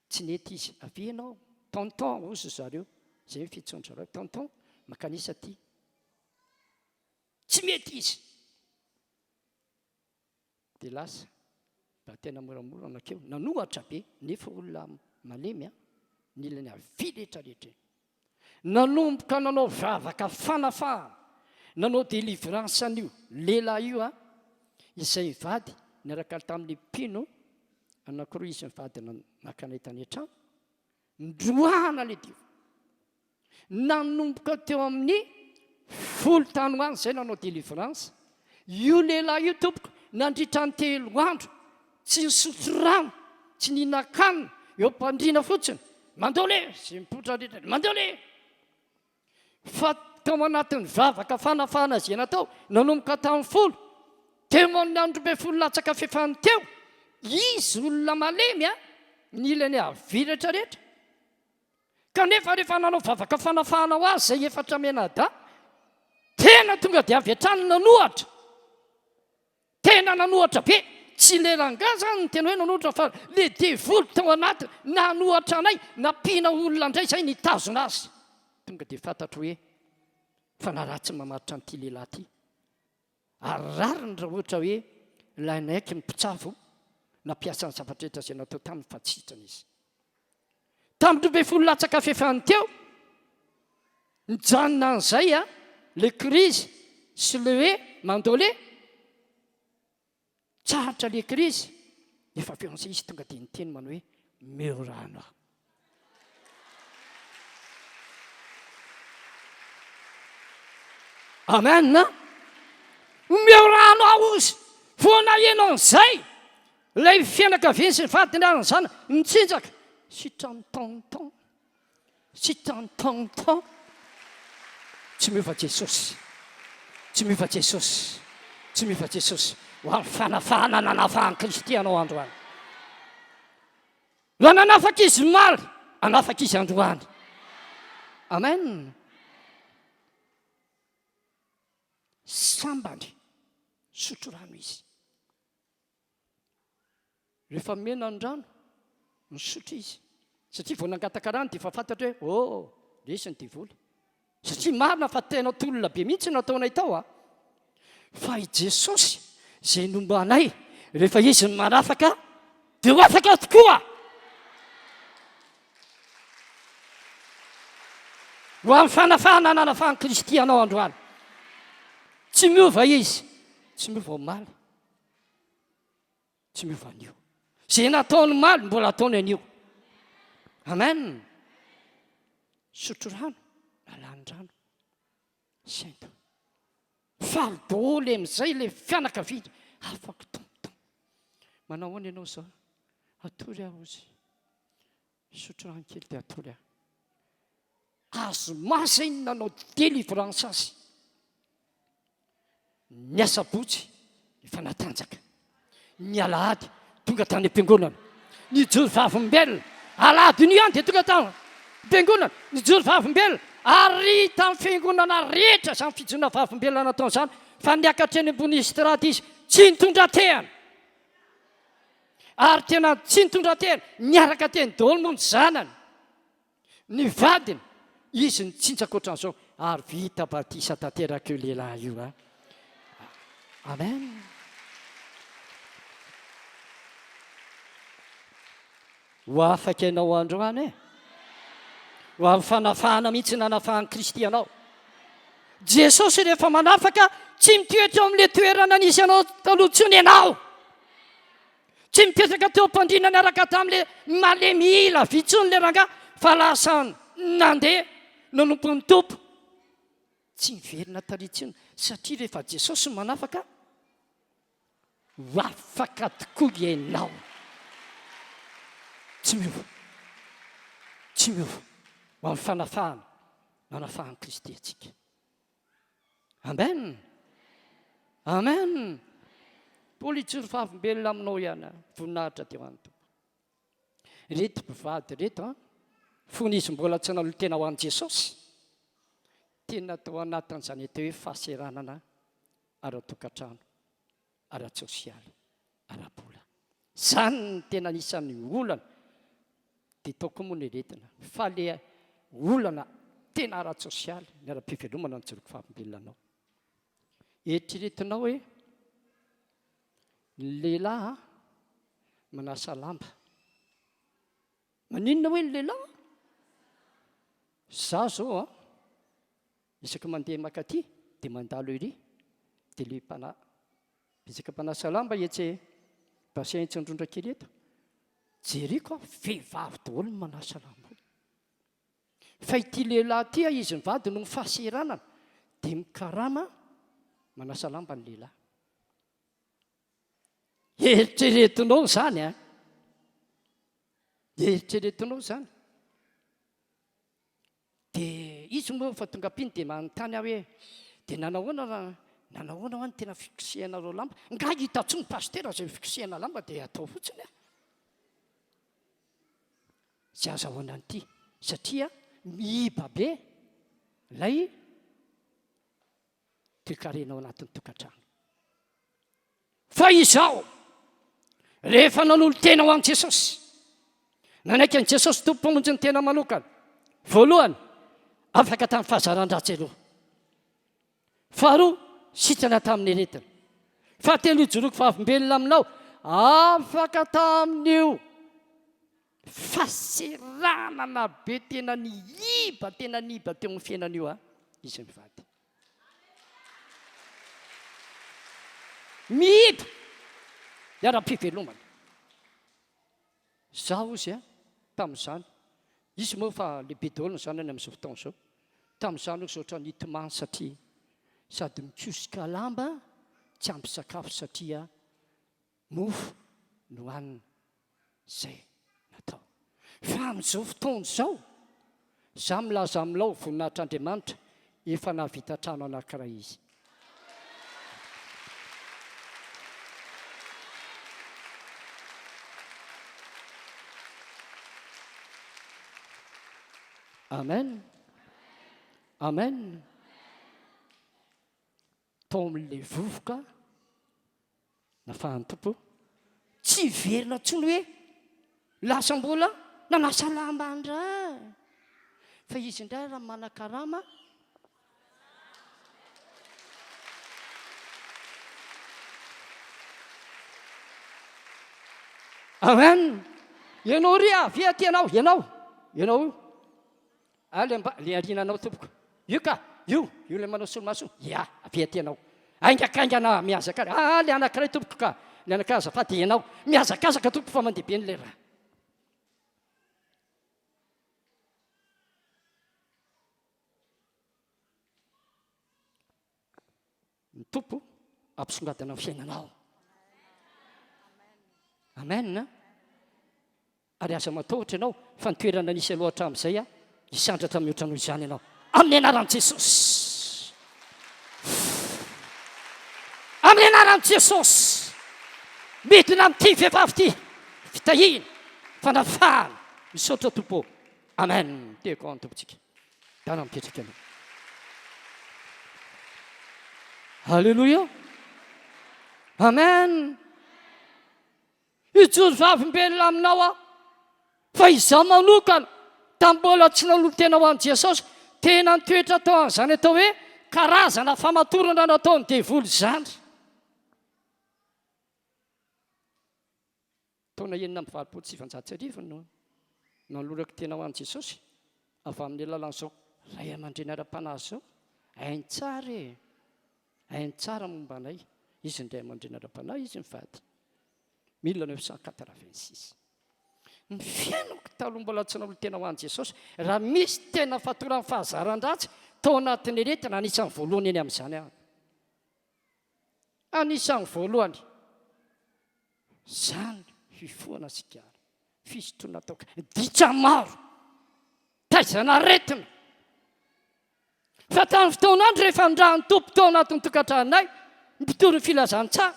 Speaker 5: Tsy nety izy, avy ianao, tonton ozy zareo, izay hoe fitsondra zareo, tonton, makanisa ty. Tsy mety izy. Dia lasa, mba tena moramora anakeo, nanohatra be, nefa olona malemy, nilany avy rehetrarehetra. Nanomboka nanao vavaka fanafahana, nanao délivrance an'io, lehilahy io, izay vady, niaraka tamin'ny mpino, anankiroa izy mivady nakanay tany an-trano, ndroana le dio. Nanomboka teo amin'ny 10 tany ho any izay nanao délivrance. Io lehilahy io tompoko nandritra ny 3 andro, tsy nisotro rano, tsy nihinan-kanina, eo ampandriana fotsiny, mandole, sy mipotra rehetra, mandole. Fa tao anatin'ny vavaka fanafahana izay natao, nanomboka tamin'ny 10, teo amin'ny andro 12 latsaka fefany teo, izy olona malemy ny ilany avy rehetrarehetra. Kanefa rehefa nanao vavaka fanafahana ho azy izay efatra menada, tena tonga dia avy hatrany nanohatra. Tena nanohatra be, tsy lerangaza ny tena hoe nanohatra fa le devoly tao anatiny, nanohatra anay, nampiana olona indray izay nitazona azy. Tonga dia fantatro hoe fa naratsy mamaritra n'ity lehilahy ity. Arariny raha ohatra hoe lainaiky ny mpitsavo nampiasa ny zavatra rehetra izay natao tamin'ny fatsitrana izy. Tamin'ny 12 latsaka fefany teo, nijanona an'izay le krizy sy le hoe mandole, tsaratra le krizy, efa avy amin'izay izy tonga dia niteny manao hoe meo rano aho. Amen. Meo rano aho izy, foana ianao an'izay, ilay fianakaviany sy ny vadiny zana nitsinjaka. Si tonton, si tonton. Tsy miova Jesosy, tsy miova Jesosy, tsy miova Jesosy. Ho amin'ny fanafahana nanafahany Kristy ianao androany. Raha nanafaka izy maly, anafaka izy androany. Amen. Sambany, sotro rano izy. Rehefa mena ny rano, misotro izy. Satria vao nangataka rano dia efa fantatra hoe resy ny devoly. Satria marina fa tena tolona be mihitsy nataonay tao. Fa i Jesosy izay nomba anay, rehefa izy ny manafaka, dia ho afaka tokoa. Ho amin'ny fanafahana nanafahany Kristy anao androany. Tsy miova izy, tsy miova maly, tsy miova an'io. Izay nataony maly mbola ataony an'io. Amen. Sotro rano, alany rano, sainto. Faly daholo amin'izay ilay fianakaviana, afaka tomtom. Manao ahoana ianao izao? Atory aho izy. Sotro rano kely dia atory aho. Azo masa iny nanao délivrance azy. Ny asabotsy, ny fanatanjaka, ny alahady, tonga tany am-piangonana, ny joro vavim-belona, alahady ny ihany dia tonga tany am-piangonana, ny joro vavim-belona, ary tamin'ny fiangonana rehetra izany fijona vavim-belona nataony izany, fa niakatra eny ambony estrada izy, tsy nitondra tehana. ary tena tsy nitondra tena niaraka teny daholo moa ny zanany ny vadiny izy ny tsinjaka ohatran'izao ary vita batisa tanteraka io lehilahy io a amen ho afaka ianao androany e ho amin'ny fanafahana mihitsy nanafahany Kristy ianao Jesosy rehefa manafaka tsy mitoetra amin'ilay toerana nisy ianao taloha intsony ianao tsy mipetraka teo am-pandriana niaraka tamin'ilay malemila vitsony le ranga fa lasa nandeha nanompon'ny tompo tsy miverina taritsiny satria rehefa Jesosy manafaka ho afaka tokoa ianao tsy miova ho amin'ny fanafahana nanafahany Kristy atsika amen amen Paoly tsoro fahavimbelona aminao ihany voninahitra teo any tompo reto mpivady reto a fony izy mbola tsy nanolo tena ho an'i Jesosy tena tao anatin'izany atao hoe fahaseranana ara-tokantrano ara-tsosialy ara-bola zany ny tena anisan'ny olana dia taoko moa ny retina fa le olana tena ara-tsosialy ny ara-pivelomana ny tsoroko fahavimbelonanao eritreretinao hoe ny lehilahy manasa lamba maninona hoe ny lehilahy za zao a isaka mandeha makaty dia mandalo ery dia le betsaka mpanasa lamba etse bassin-tsy Androndrakely eto jeriko a vehivavy daholo ny manasa lamba fa ity lehilahy ty a izy mivady no fahaseranana dia mikarama manasa lamba ny lehilahy eritreretinao zany a eritreretinao zany dia izy moa fa tonga piny dia manontany aho hoe dia nanahoana ho any tena fikosehana lamba nga hitatso ny pastera zay fikosehana lamba dia atao fotsiny a tsy azahoana an'ity satria miiba be lay toekarenao anatin'ny tokantrano fa izao rehefa nanolo tena ho an'i Jesosy nanaiky an'i Jesosy tompo mpamonjy ny tena manokana voalohany afaka tamin'ny fahazaran-dratsy aloha faharoa sitrana tamin'ny aretina fahatelo ijoroako fahavimbelona aminao afaka tamin'io fahaseranana be tena niiba teo amin'ny fiainan'io a izy mivady miiba niara-pivelomana zaho izy a tamin'izany izy moa fa lehibe daholo ny zanany amin'izao fotoana izao tamin'izany ozy ohatran'ny hitomany satria sady mikosika lamba tsy ampy sakafo satria mofo no hanina zay natao fa amin'izao fotoana izao za milaza amilao voninahitr'Andriamanitra efa nahavita trano anankiray izy amen amen tao amin'ilay vovoka nafahany tompo tsy verina tsony hoe lasa mbola nanasa lamba andray fa izy indray raha manan-karama amen ianao ry a viaty ianao le arinanao tompoko io ka io le manao solomaso ia viaty ianao aingakaingana miazaka le anankiray tompoko ka le anankiray azafady ianao miazakazaka tompo fa mandeha be n'ilay raha ny tompo ampisongadana amin'ny fiainanao amen ary aza matahotra ianao fa nitoerana nisy aloha hatramin'izay a hisandratra mihoatra noho izany ianao amin'ny anaran'i Jesosy amin'ny anaran'i Jesosy midina amin'ity vehivavy ity fitahina fanafahana misaotra tompo amen teko any tompontsika dana mipetraka anao halleloia amen ijoro vavim-belona aminao aho fa izaho manokana tambola tsy nanolotena ho an' Jesosy tena nitoetra tao an'izany atao hoe karazana famatorana nataony devoly izany. taona 1927 no nanolorako tena ho an' Jesosy avy amin'ny alalan'izao ray aman-dreny ara-panahy zao hainy tsara e, hainy tsara momba anay. Izy ndray aman-dreny ara-panahy izy mivady 1986. Ny fiainako taloha mbola tsy naolo tena ho an' Jesosy raha misy tena fatorany fahazaran-dratsy tao anatin'ny retina anisan'ny voalohany eny amin'izany aho. Anisan'ny voalohany zany fifoana sigara, fisotroana taoka, ditra maro, taizana retina. Fa tamin'ny fotoanandro rehefa andrahan'ny tompo tao anatin'ny tokantranonay mpitorony filazantsara.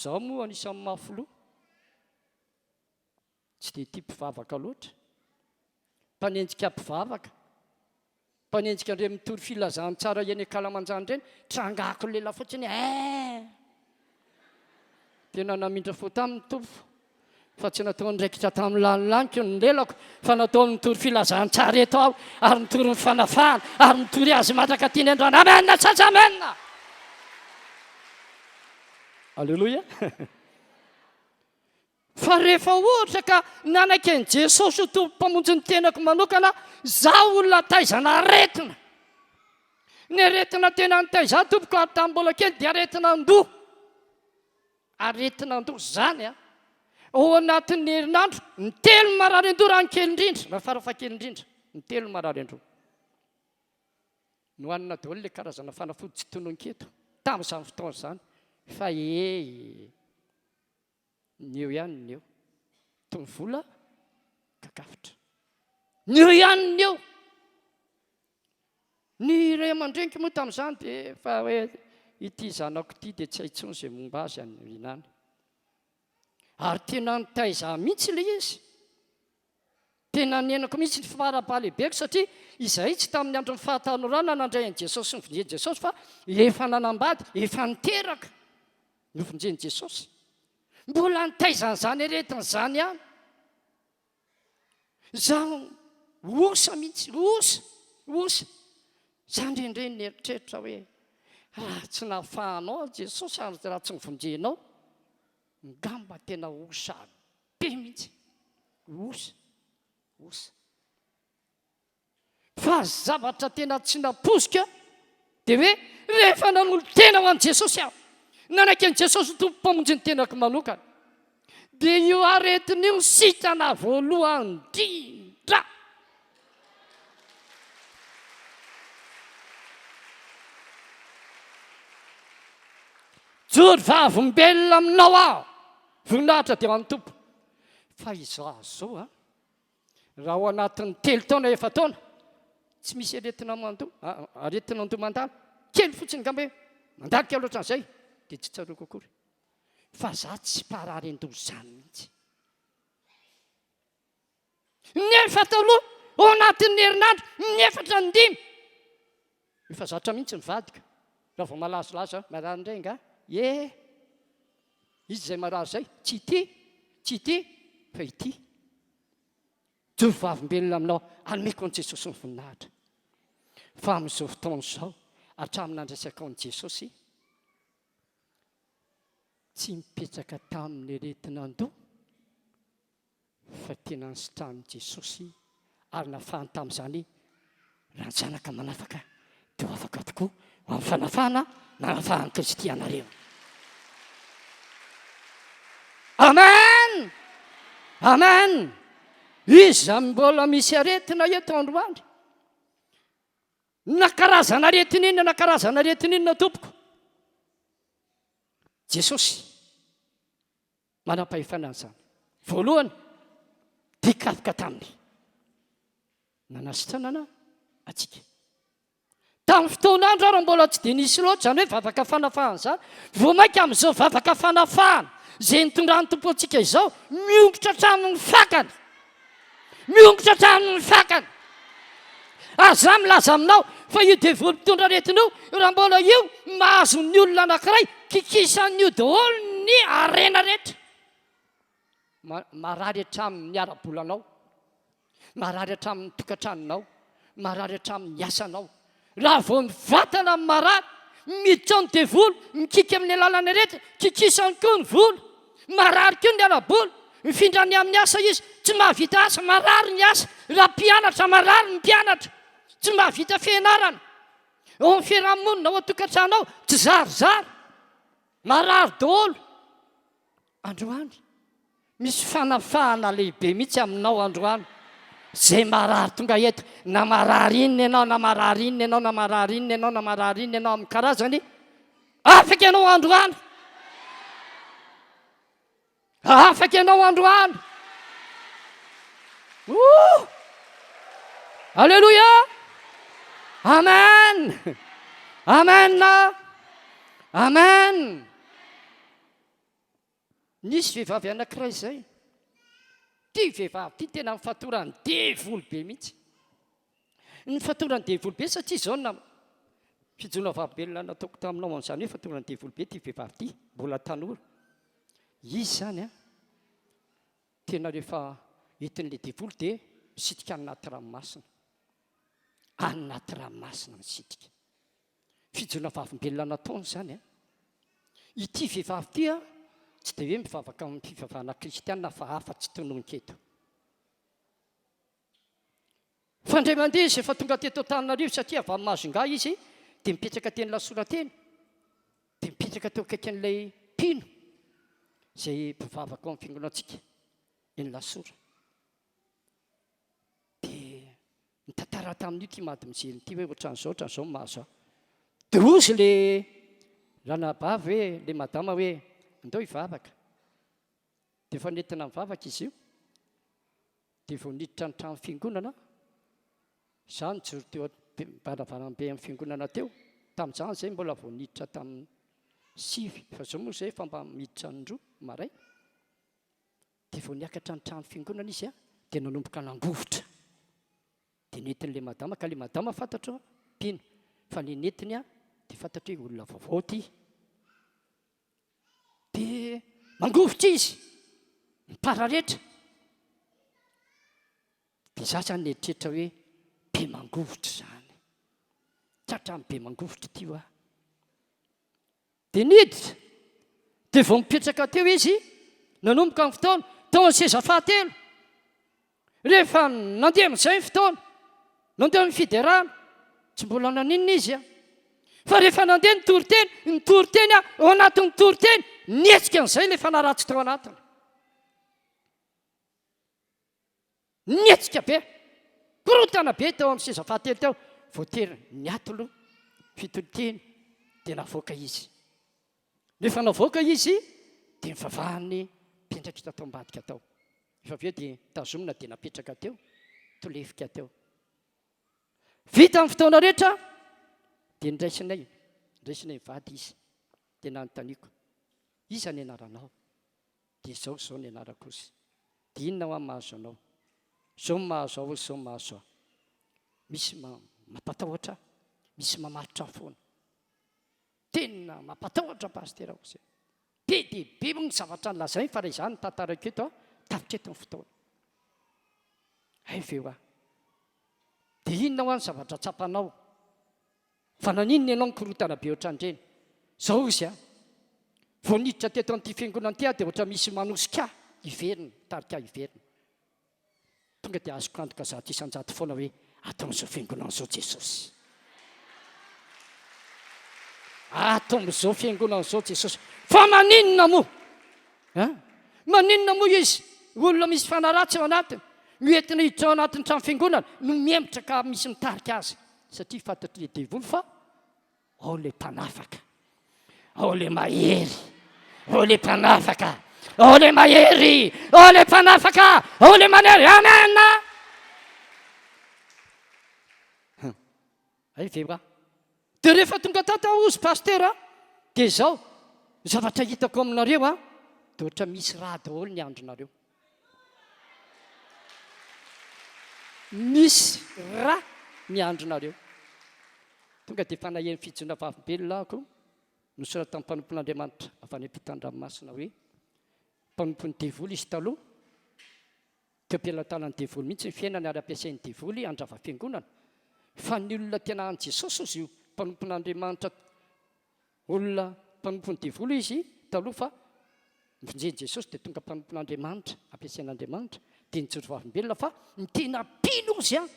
Speaker 5: Zaho moa anisan'ny mafoloha tsy dia tia mpivavaka loatra, mpanenjika mpivavaka, mpanenjika indray mitory filazantsara eny Kalamanjana ireny trangako lela fotsiny tena namindra fo tamin'ny tompo fa tsy nataony ndraikitra tamin'ny lanolaniko ny lelako fa nataony mitory filazantsara eto aho ary mitory ny fanafahana ary mitory azy matraka tiany androany. Amenna tsatsa amenna. Alleloia. Fa rehefa ohatra ka nanaiky an'i Jesosy ho tompo mpamonjy ny tenako manokana, zaho olona taizana aretina. Ny aretina tena nitaiza tompoko ary tamin'ny mbola kely dia aretina andoha. Aretina andoha zany ao anatin'ny herinandro ny 3 marary andoha raha ny kely indrindra na farafaha-kely indrindra ny 3 marary andoha. Nohanina daholo ilay karazana fanafody tsy tonon-keto tamin'izany fotoana izany. Fa neo ihany neo tony vola kakafitra, neo ihany neo. Ny ray aman-dreniko moa tamin'izany dia fa hoe ity zanako ity dia tsy haintsony izay momba azy hinany. Ary tena nitaiza mihitsy ilay izy, tena nenako mihitsy ny fara-pahalehibeko satria izahay tsy tamin'ny andro ny fahatanorana nandray an'i Jesosy ny vonjeny Jesosy fa efa nanambady, efa niteraka ny vonjeny Jesosy. Mbola nitaizan'izany aretin'izany ihany. Zaho osa mihitsy, osa. Zany indrindray ny eritreritra hoe raha tsy nafahanao Jesosy ary raha tsy nivonjenao, ngamba tena osa be mihitsy. Osa. Fa zavatra tena tsy napozika dia hoe rehefa nanolo tena ho an'i Jesosy aho, nanaiky an'i Jesosy tompo mpamonjy ny tenako manokana, dia io aretin'io sitana voalohany indrindra. Joro vavim-belona aminao aho, voninahitra dia ho an'ny tompo. Fa izaho zao raha ao anatin'ny 3 taona 4 taona tsy misy aretina andoha mandalo kely fotsiny ngamba hoe mandalika loatra an'izay dia tsy tsaroako akory. Fa za tsy parary andoha zany mihitsy. Nefa taloha ao anatin'ny herinandro 4 efa zatra mihitsy ny vadika raha vao malazolaza marary indray nga izy izay marary izay tsy ity fa ity. Joro vavim-belona aminao anomeko an'i Jesosy ny voninahitra. Fa amin'izao fotoana izao hatramin'ny nandraisaka an'i Jesosy tsy mipetraka tamin'ny aretina andoha fa tena nisitrahan'i Jesosy ary nafahany tamin'izany raha ny zanaka manafaka dia ho afaka tokoa ho amin'ny fanafahana nanafahany Kristy ianareo. Amen. Izy mbola misy aretina eto androany. Nakarazana aretin'inona tompoko. Jesosy manam-pahefana an'izany. Voalohany dikafika taminy nanasitranana atsika. Tamin'ny fotoanandro raha mbola tsy dia nisy loatra zany hoe vavaka fanafahana izany. Vao mainka amin'izao vavaka fanafahana izay nitondrany tompo antsika izao miongotra hatramin'ny fakany. Aza milaza aminao fa io devoly mpitondra aretina io raha mbola io mahazo ny olona anankiray kikisan'io daholo ny arena rehetra. marary hatramin'ny miarabolanao, marary hatramin'ny tokantranonao, marary hatramin'ny asanao. Raha vao ny vatana ny marary, miditra ny devoly, mikika amin'ny alalana rehetra, kikisany koa ny volo, marary koa ny arabola, mifindrany amin'ny asa izy, tsy mahavita asa, marary ny asa. Raha mpianatra, marary ny mpianatra, tsy mahavita fianarana. Ao amin'ny fiarahamonina, ao atokantranao, tsy zarizary, marary daholo. Androany, misy fanafahana lehibe mihitsy aminao androany. Zay marary tonga eto, na marary inona ianao, na marary inona ianao, na marary inona ianao, na marary inona ianao amin'ny karazany, afaka ianao androany. Afaka ianao androany. Alleluia. Amen. Amen. Amen. Nisy vehivavy anankiray izay, ty vehivavy ty tena mifatorany devoly be mihitsy. Ny fatorany devoly be satria izao na fijona vavibelona nataoko taminao an'izany hoe fatorany devoly be ty vehivavy ty, mbola tanora. Izy zany tena rehefa entin'ilay devoly dia misitrika anaty ranomasina. Anaty ranomasina misitrika. Fijona vavibelona nataony zany ity vehivavy ty tsy dia hoe mivavaka amin'ny fivavahana kristianina fa hafa tsy tononin-keto. Fandray mandeha izy efa tonga teto Antananarivo satria avy amin'ny Majunga izy dia mipetraka teny Lasora teny, dia mipetraka teo akaikin'ilay mpino izay mpivavaka ao amin'ny fiangonantsika eny Lasora. Dia nitantara tamin'io ty mady mijery ity hoe ohatran'izao mahazo aho. Dia ozy ilay ranabavy hoe ilay madama hoe andao hivavaka. Dia efa nentina mivavaka izy io. Dia vao niditra ny trano fiangonana, izany nijoro teo varavarambe amin'ny fiangonana teo. Tamin'izany izay mbola vao niditra tamin'ny 6, fa izao moa izay efa mba miditra ny 2 maray. Dia vao niakatra ny trano fiangonana izy dia nanomboka nangovotra. Dia nentin'ilay madama, ka ilay madama fantatro mpino, fa ilay nentiny dia fantatro hoe olona vaovao ty. Dia mangovotra izy, mipararetra. Dia za zany neritreritra hoe be mangovotra zany, tratrany be mangovotra ty io Dia niditra, dia vao mipetraka teo izy, nanomboka ny fotoana, tao amin'ny seza fahatelo. Rehefa nandeha amin'izay ny fotoana, nandeha amin'ny fiderana, tsy mbola naninona izy fa rehefa nandeha ny toriteny ao anatin'ny toriteny, nietsika an'izay ilay fanaratsy tao anatiny. Nietsika be, korotana be tao amin'ny seza fahatelo teo, voatery niatolo fitoloteny dia navoaka izy. Rehefa navoaka izy dia mivavahany mpiandraikitra tao ambadika tao. Efa avy eo dia tazomina dia napetraka teo, tolefika teo. Vita amin'ny fotoana rehetra dia ndraisinay mivady izy. Dia nanontaniako, iza ny anaranao? Dia izao ny anarako izy. Dia inona ho mahazo anao? Izao mahazo aho, izao mahazo aho. Misy mampatahotra, misy mamatotra foana. Tena mampatahotra pasteur ako izay. Be dia be ny zavatra nolazainy fa raha izany tantarako eto tapitra eto ny fotoana. Hay ve dia inona ho any zavatra tsapanao? Fa naninona ianao nikorotana be ohatran'ireny? Izao izy vao niditra teto an'ity fiangonana ity dia ohatra misy manosika iverina, tarika iverina. Tonga dia azoko antoka zato isan-jato foana hoe ataon'izao fiangonana izao Jesosy. Ataon'izao fiangonana izao Jesosy. Fa maninona moa? Maninona moa izy? Olona misy fanaratsy ao anatiny, noentina hiditra ao anatin'ny trano fiangonana no miembotra ka misy mitarika azy. Satria fantatry ilay devoly fa ao ilay mpanafaka, ao ilay mahery, ao ilay mpanafaka, ao ilay mahery, ao ilay mpanafaka, ao ilay mahery. Amen. Ay ve va? Dia rehefa tonga tato ozy pasteur dia izao zavatra hitako aminareo dia ohatra misy raha daholo ny andronareo. Misy raha ny andronareo. Tonga dia fanahian'ny fijona vavibelona ako nosorata tamin'ny mpanompon'Andriamanitra avy any am-pitan-dranomasina hoe mpanompon'ny devoly izy taloha teom-pilatanany devoly mihitsy ny fiainany ary ampiasain'ny devoly andrava fiangonana fa ny olona tena any jesosy izy io mpanompon'andriamanitra olona mpanompon'ny devoly izy taloha fa mivinjeny jesosy dia tonga mpanompon'andriamanitra ampiasain'andriamanitra dia nijoro vavim-belona fa ny tena mpino izy a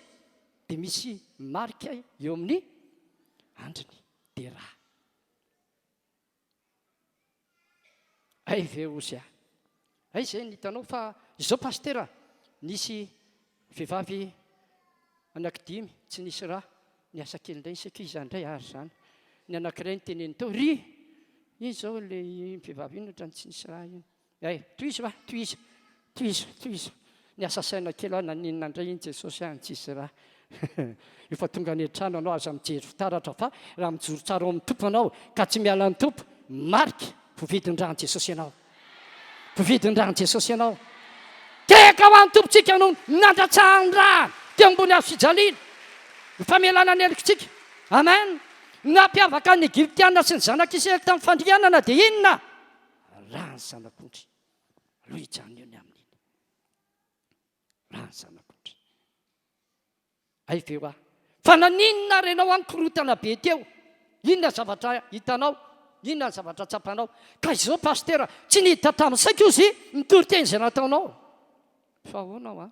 Speaker 5: dia misy marika eo amin'ny andriny dia raha ay ve ozy a ay zay ny hitanao fa izao pastera nisy vehivavy anankidimy tsy nisy raha ny asa kely indray isaka izy indray ary zany ny anankiray ny teneny tao ry iny zao le vehivavy iny ohatrany tsy nisy raha iny ay toizy va toizy ny asa saina kely naninona indray iny jesosy any tsisy raha efa tonga ny trano anao aza mijery fitaratra fa raha mijoro tsara ao amin'ny tompo anao ka tsy miala ny tompo marika vovidin-drahany jesosy ianao vovidin-drahany jesosy ianao teka ho an'ny tompontsika no nandatsahany raha teo ambony azo fijaliana nyfamelana ny elikitsika amen nampiavaka ny egyptiana sy ny zanak'israely tamin'ny fandrianana dia inona raha ny zanak'ondry aloha hijano eo ny amin'iny raha ny zanak'ondry ay veo ah fa naninona renao ankorotana be teo inona zavatra hitanao inona ny zavatra tsapanao ka izao pastera tsy nihita tamin'ny saika izy mitory-teny izay nataonao fa ahoanao a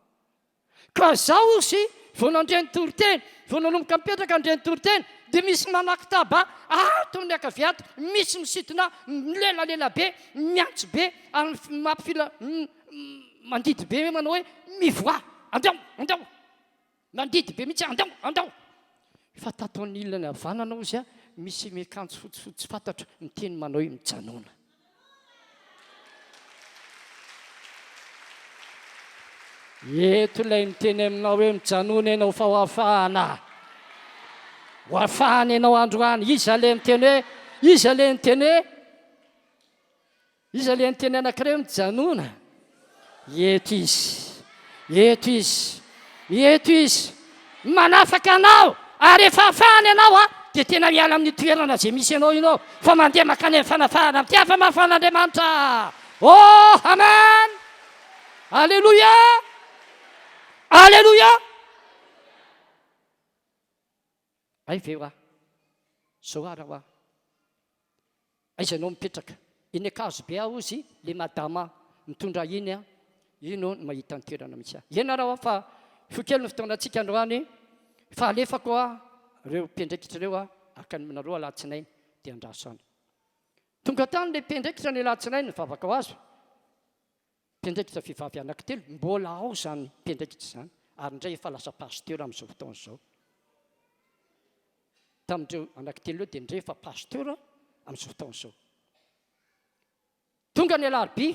Speaker 5: ka zaho izy vao nandray nytory-teny vao nanomboka mipetraka andray nytory-teny dia misy manakitaba ato amin'ny akaviato misy misitona milelalela be miantso be ary mampifila mandidy be manao hoe mivoa andao mandidy be mihitsy andao fa tato ny ilana avananao izy a misy miakanjo fotsifotsy fantatra miteny manao hoe mijanona eto ilay miteny aminao hoe mijanona ianao fa hoafahana hoafahana ianao androany iza le miteny hoe iza le miteny anankiray mijanona eto izy manafaka anao ary efa afahana ianao a dia tena miala amin'ny toerana zay misy ianao inao fa mandeha makany amin'ny fanafahana mity afa mahafan'Andriamanitra oh amen alleluia ay veo ah zao ara ho ah aizanao mipetraka iny akazo be aho izy le madama mitondra iny a ino no mahita ny toerana misy ah ianarao fa fokely ny fotoanantsika androany fa alefako a reo mpiandraikitra reo a akanyminareo alatsinainy dia andraso any tonga tany le mpiandraikitra ny alatsinainy ny vavaka ho azo mpiandraikitra vehivavy anankitelo mbola ao zany mpiandraikitra zany ary indray efa lasa pasteur amin'izao fotoana izao tamindreo anankitelo eo dia indray efa pasteur amin'izao fotoana izao tonga ny alarobia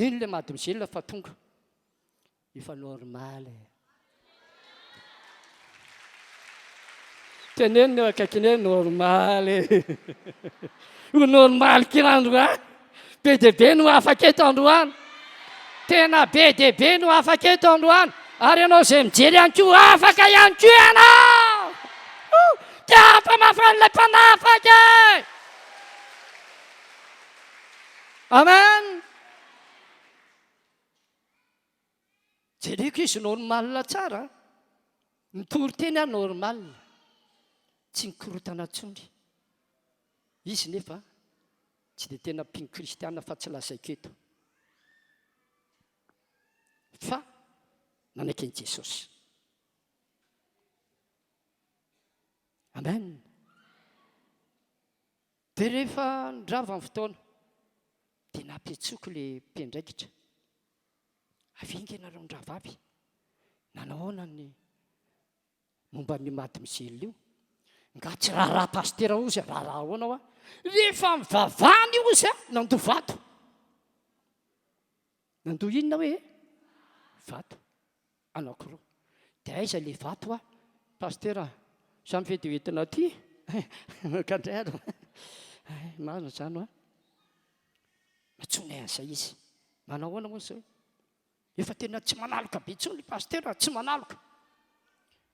Speaker 5: iny le mademoiselle fa tonga efa normale teneny ny akaikiny hoe normale ho normale kirandroany be dia be no afaka eto androany tena be dia be no afaka eto androany ary ianao izay mijery ihany koa afaka ihany koa ianao tiapa-mafan'ilay mpanafaka amen jereko izy normale tsara mitory teny a normale tsy nikorotana tsondry izy nefa tsy dia tena mpino kristiana fa tsy lazaiko eto fa nanaiky an'i Jesosy amen dia rehefa ndrava amin'ny fotoana dia nampiantsoko le mpiandraikitra avinga ianareo ndrava avy nanao ny momba ny mademoiselle io nga tsy raharaha pastera ozy raharaha ahoanao a rehefa mivavahana io ozy a nandoa vato nandoa inona hoe vato anankiroa dia aiza le vato a pastera samy fety hoentina ty makandray alo marina zany a matsony an'izay izy manao ahoana moa zao efa tena tsy manaloka be tsony le pastera tsy manaloka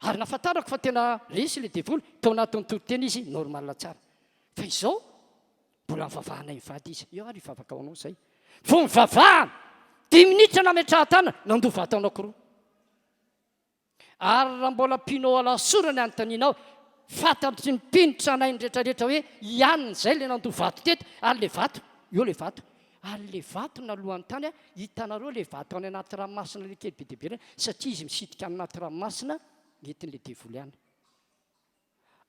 Speaker 5: ary nafantarako fa tena resy le devoly tao anatin'ny toriteny izy normal tsara fa izao mbola mivavahana mivady izy io ary hivavaka ho anao izay vo mivavahana 10 minitra nametrahatana nandova ataonao koroa ary raha mbola pinao alasorany anontanianao fantatry ny pinitra anainy rehetrarehetra hoe ianiny zay le nandoa vato teto ary le vato eo le vato ary le vato nalohany tany hitanareo le vato any anaty ranomasina le kely be deabe reny satria izy misitrika any anaty ranomasina entin'le devoly any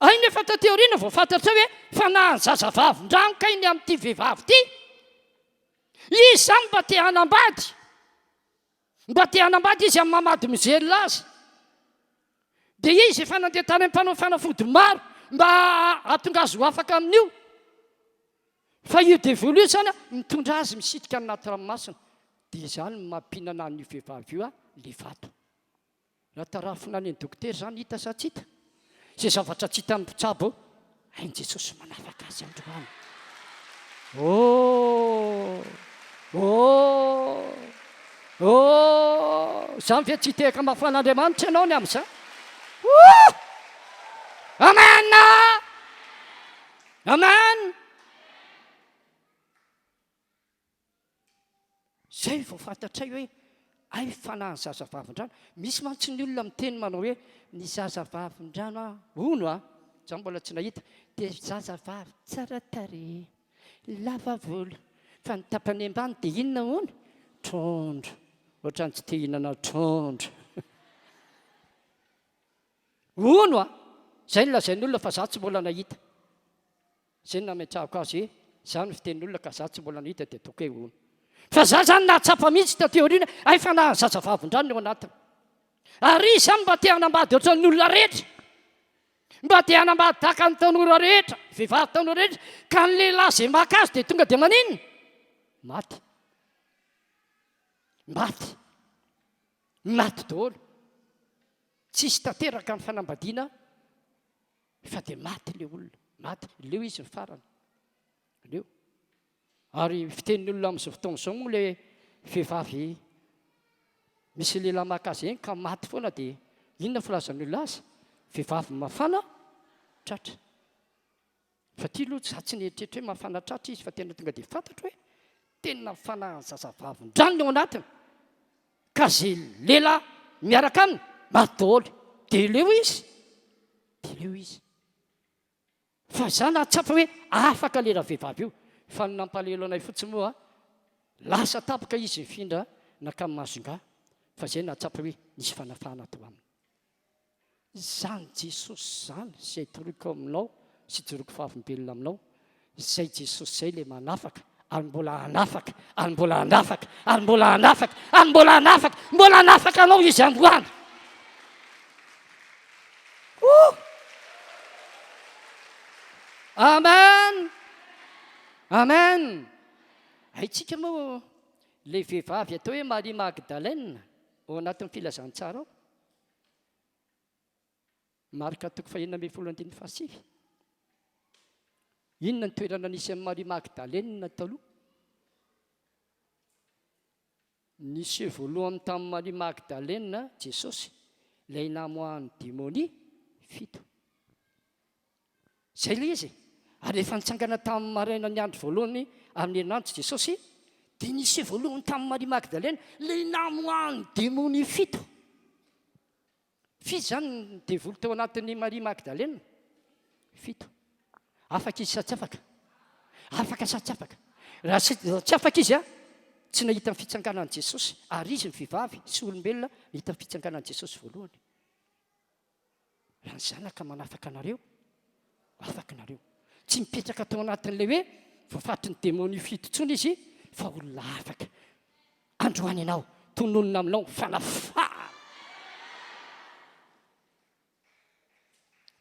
Speaker 5: ay nefa tateoriana vao fantatra hoe fa na ny zazavavin-dranoka iny amin'ity vehivavy ity izy zany mba te hanambady izy amin'ny mamady mijelona azy dia izy efa nandeha tany ampanao fanafody maro mba atonga azy ho afaka amin'io fa io devoly io zany mitondra azy misitrika anaty ranomasina dia zany mampinana an'io vehivavy io le vato raha tarafina any dokotera zany hita sa tsy hita zay zavatra tsy hita amin'ny mpitsabo hain Jesosy manafaka azy androany zany ve tsy hitehaka mafan'Andriamanitra ianao ny amin'izany amen amen zay vao fantatray hoe ay fanahany zazavavin-drano misy mantsy ny olona miteny manao hoe ny zazavavin-drano ono zany mbola tsy nahita dia zazavavy tsara tare lava volo fa ny tapany ambany dia inona ono trondro ohatrany tsy te hinana trondro ono zay lazain'olona fa za tsy mbola nahita zay nametrahako azy hoe za no fitenin'olona ka za tsy mbola nahita dia toko hoe ono fa za zany nahatsapa mihitsy tateoriana ay fa na zazavavin-drano eo anatiny ary zany mba te hanambady ohatran'ny olona rehetra mba te hanambady tahaka ny tanora rehetra vehivavy tanora rehetra ka ny lehilahy zay maka azy dia tonga dia maninona maty daholo tsisy tanteraka ny fanambadiana fa dia maty le olona maty leo izy ny farany leo ary fitenin'ny olona amin'izao fotoana izao moa le vehivavy misy lehilahy maka azy eny ka maty foana dia inona filazan'ny olona azy vehivavy mafana tratra fa tia loha za tsy nieritreritra hoe mafana tratra izy fa tena tonga dia fantatro hoe tena fanahany zazavavin-drano eo anatiny ka zay lehilahy miaraka aminy maty daholo dia leo izy fa za nahatsapa hoe afaka lera vehivavy io fa ny nampalelo anay fotsiny moa lasa tapaka izy mifindra nakamin'nymasonga fa zay nahatsapa hoe nisy fanafahana to aminy zany Jesosy zany zay toroko aminao sy joroko fahavimbelona aminao zay Jesosy zay le manafaka ary mbola hanafaka ary mbola hanafaka ary mbola hanafaka ary mbola hanafaka mbola hanafaka anao izy androany amen amen haitsika moa le vehivavy atao hoe Maria Magdalena ao anatin'ny filazantsara ao marika toko 1:17 inona ny toerana nisy amin'ny Maria Magdalena taloha nisy voalohany tamin'ny Maria Magdalena Jesosy ilay namoahany démonie 7 zay le izy ary efa nitsangana tamin'ny maraina ny andro voalohany amin'ny herinandro Jesosy dia nisy voalohany tamin'ny Maria Magdalena ilay namoahany démonie 7 fizy zany ny devoly teo anatin'ny Maria Magdalena 7 afaka izy sa tsy afaka afaka sa tsy afaka raha tsy afaka izy tsy nahita ny fitsanganan'i Jesosy ary izy ny vehivavy sy olombelona nahita ny fitsanganan'i Jesosy voalohany raha ny zanaka manafaka anareo afaka nareo tsy mipetraka tao anatin'ilay hoe voafatry ny démonie 7 tsony izy fa olona afaka androany ianao tononona aminao fanafaha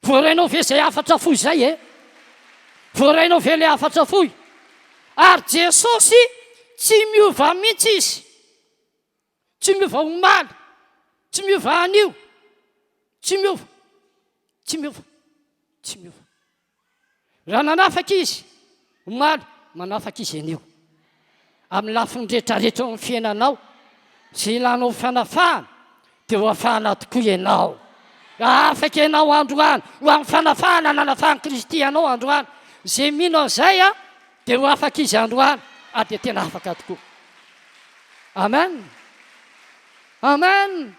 Speaker 5: voarainao ve zay afatra foy zay voarainao ve le afatra foy ary Jesosy tsy miova mihitsy izy tsy miova omaly tsy miova anio tsy miova raha nanafaka izy omaly manafaka izy anio amin'ny lafiny rehetrarehetra amin'ny fiainanao zay ilanao fanafahana dia ho afahana tokoa ianao afaka ianao androany ho amin'ny fanafahana nanafahany Kristy ianao androany zay mino an'izay dia ho afaka izy androany dia tena afaka tokoa amen, amen,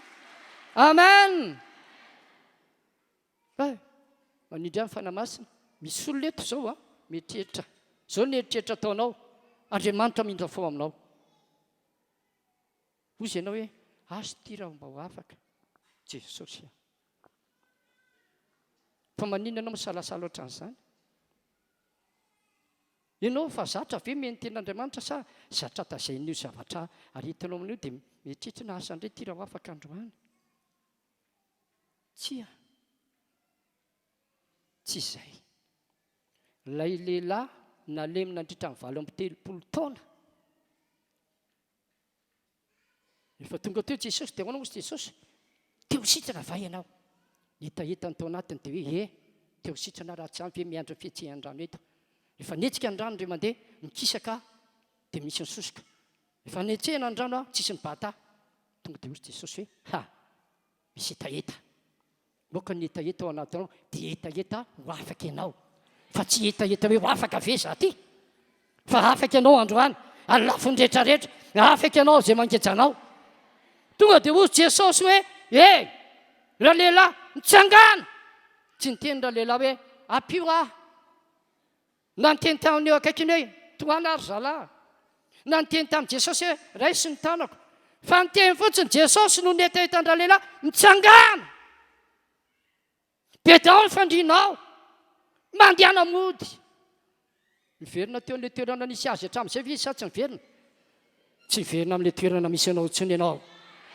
Speaker 5: amen. Manindry amin'ny fanamasina misy olona eto zao a mieritreritra zao ny eritreritra ataonao Andriamanitra mindra fo aminao ozy ianao hoe azo ty raha mba ho afaka Jesosy fa maninona anao misalasala ohatran'izany ianao fa zatra ve meny ten'Andriamanitra sa zatra tazain'io zavatra aritinao amin'io dia mieritreritra na asa indray ty raha ho afaka androany tsia tsy izay ilay lehilahy nalemina nandritra ny 80 taona rehefa tonga teo Jesosy dia hoanao moa Jesosy teo sitrana va ianao hitahitany tao anatiny dia hoe teo sitrana raha tsy ampy hoe miandry fihetsehan-drano eto rehefa netsika ny rano re mandeha mikisaka dia misy ny sosoka rehefa netsehana ny rano tsisy ny bata tonga dia ozy Jesosy hoe misy hetaheta moka ny hetaheta ao anatinao dia hetaheta ho afaka ianao fa tsy hetaheta hoe ho afaka ve za ty fa afaka ianao androany alafony rehetrarehetra afaka ianao zay mangejanao tonga dia ozy Jesosy hoe raha lehilahy mitsangana tsy niteny raha lehilahy hoe ampio na niteny taminy eo akaikiny hoe toana ary zalahy na niteny tamin'i Jesosy hoe raisy ny tanako fa niteny fotsiny Jesosy no netahitandra lehilahy mitsangana bedao ny fandrinao mandehana mody miverina teo amin'ilay toerana nisy azy hatramin'izay ve sa tsy miverina tsy miverina amin'ilay toerana misy ianao tsony ianao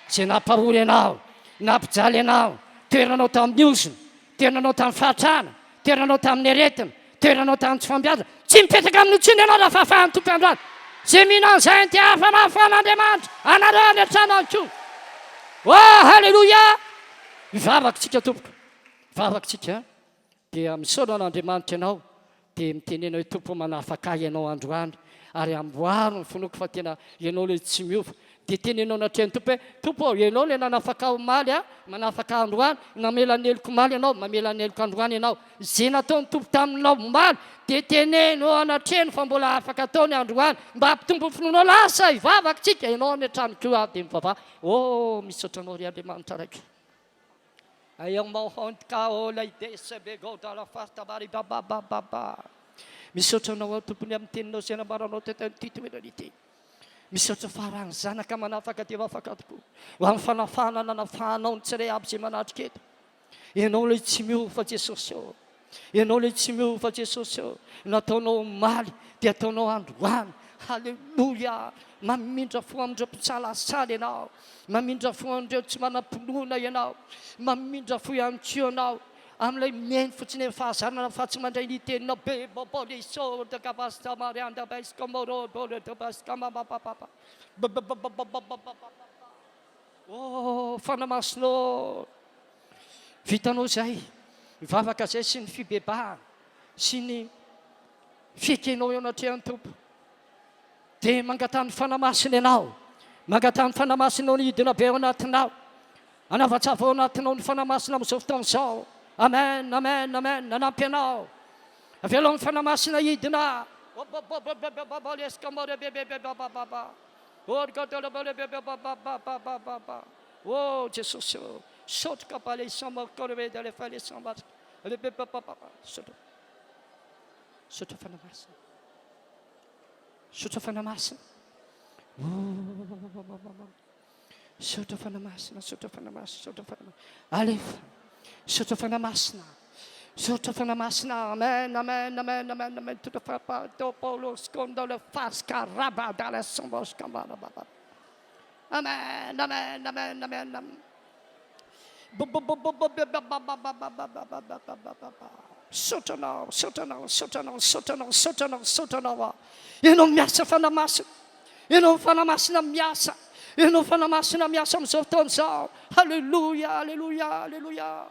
Speaker 5: zay nampahory ianao nampijaly ianao toeranao tamin'ny ozona toeranao tamin'ny fahatrana toeranao tamin'ny aretina toeranao tamin'ny tsy fambiazana tsy mipetraka amin'ny tsony ianao raha fahafahany tompo androany zay mihinan'izay ny hafa-mahafan'Andriamanitra anarany hatrana anko halleloia mivavaka tsika tompoko vavaka tsika dia misaona an'Andriamanitra ianao dia mitenena hoe tompo manafaka ianao androany ary amboaro ny fonoko fa tena ianao ilay tsy miova dia tenenao natrehany tompo hoe tompo ianao ilay nanafaka omaly manafaka androany namela ny eloko maly ianao mamela ny eloko androany ianao zay nataony tompo taminao maly dia tenenao anatrehany fa mbola afaka ataony androany mba hampitombo finoanao lasa ivavaka tsika ianao ny hatrany ko dia mivava misaotranao ry Andriamanitra raiky misaotranao ao tompony amin'ny teninao zay namaranao tetyty toerana ity misaotra farany zanaka manafaka dia afaka tokoa ho amin'ny fanafahana nanafahanao ny tsiray aby zay manatrika eto ianao ilay tsy miova Jesosy ao ianao ilay tsy miova Jesosy ao nataonao maly dia ataonao androany halleloia mamindra fo amindreo mpitsalasala ianao mamindra fo amindreo tsy manam-pinoana ianao mamindra fo ihany ko ianao amin'ilay miainy fotsiny ny fahazanana fa tsy mandray ny teninao be bobolisô fanamasinao vitanao zay mivavaka zay sy ny fibebahana sy ny fiekenao eo anatrehany tompo dia mangatany fanamasina ianao mangatany fanamasina ny hidina be ao anatinao anavatsa ao anatinao ny fanamasina amin'izao fotoana izao amen amen amen nanampy ianao avy aloha ny fanamasina hidina Jesosy sotroka sotra fanamasina sotra fanamasina sotra fanamasina sotra fanamasina sotra fanamasina alefa sotra fanamasina sotra fanamasina amen amen amen amen amen tuta fapa do polo scondo le fasca raba dalla sombos camara baba amen amen amen amen sotanao sotanao sotanao sotanao sotanao sotanao ianao miasa fanamasina ianao fanamasina miasa ianao fanamasina miasa amin'izao fotoana izao halleluia halleluia halleluia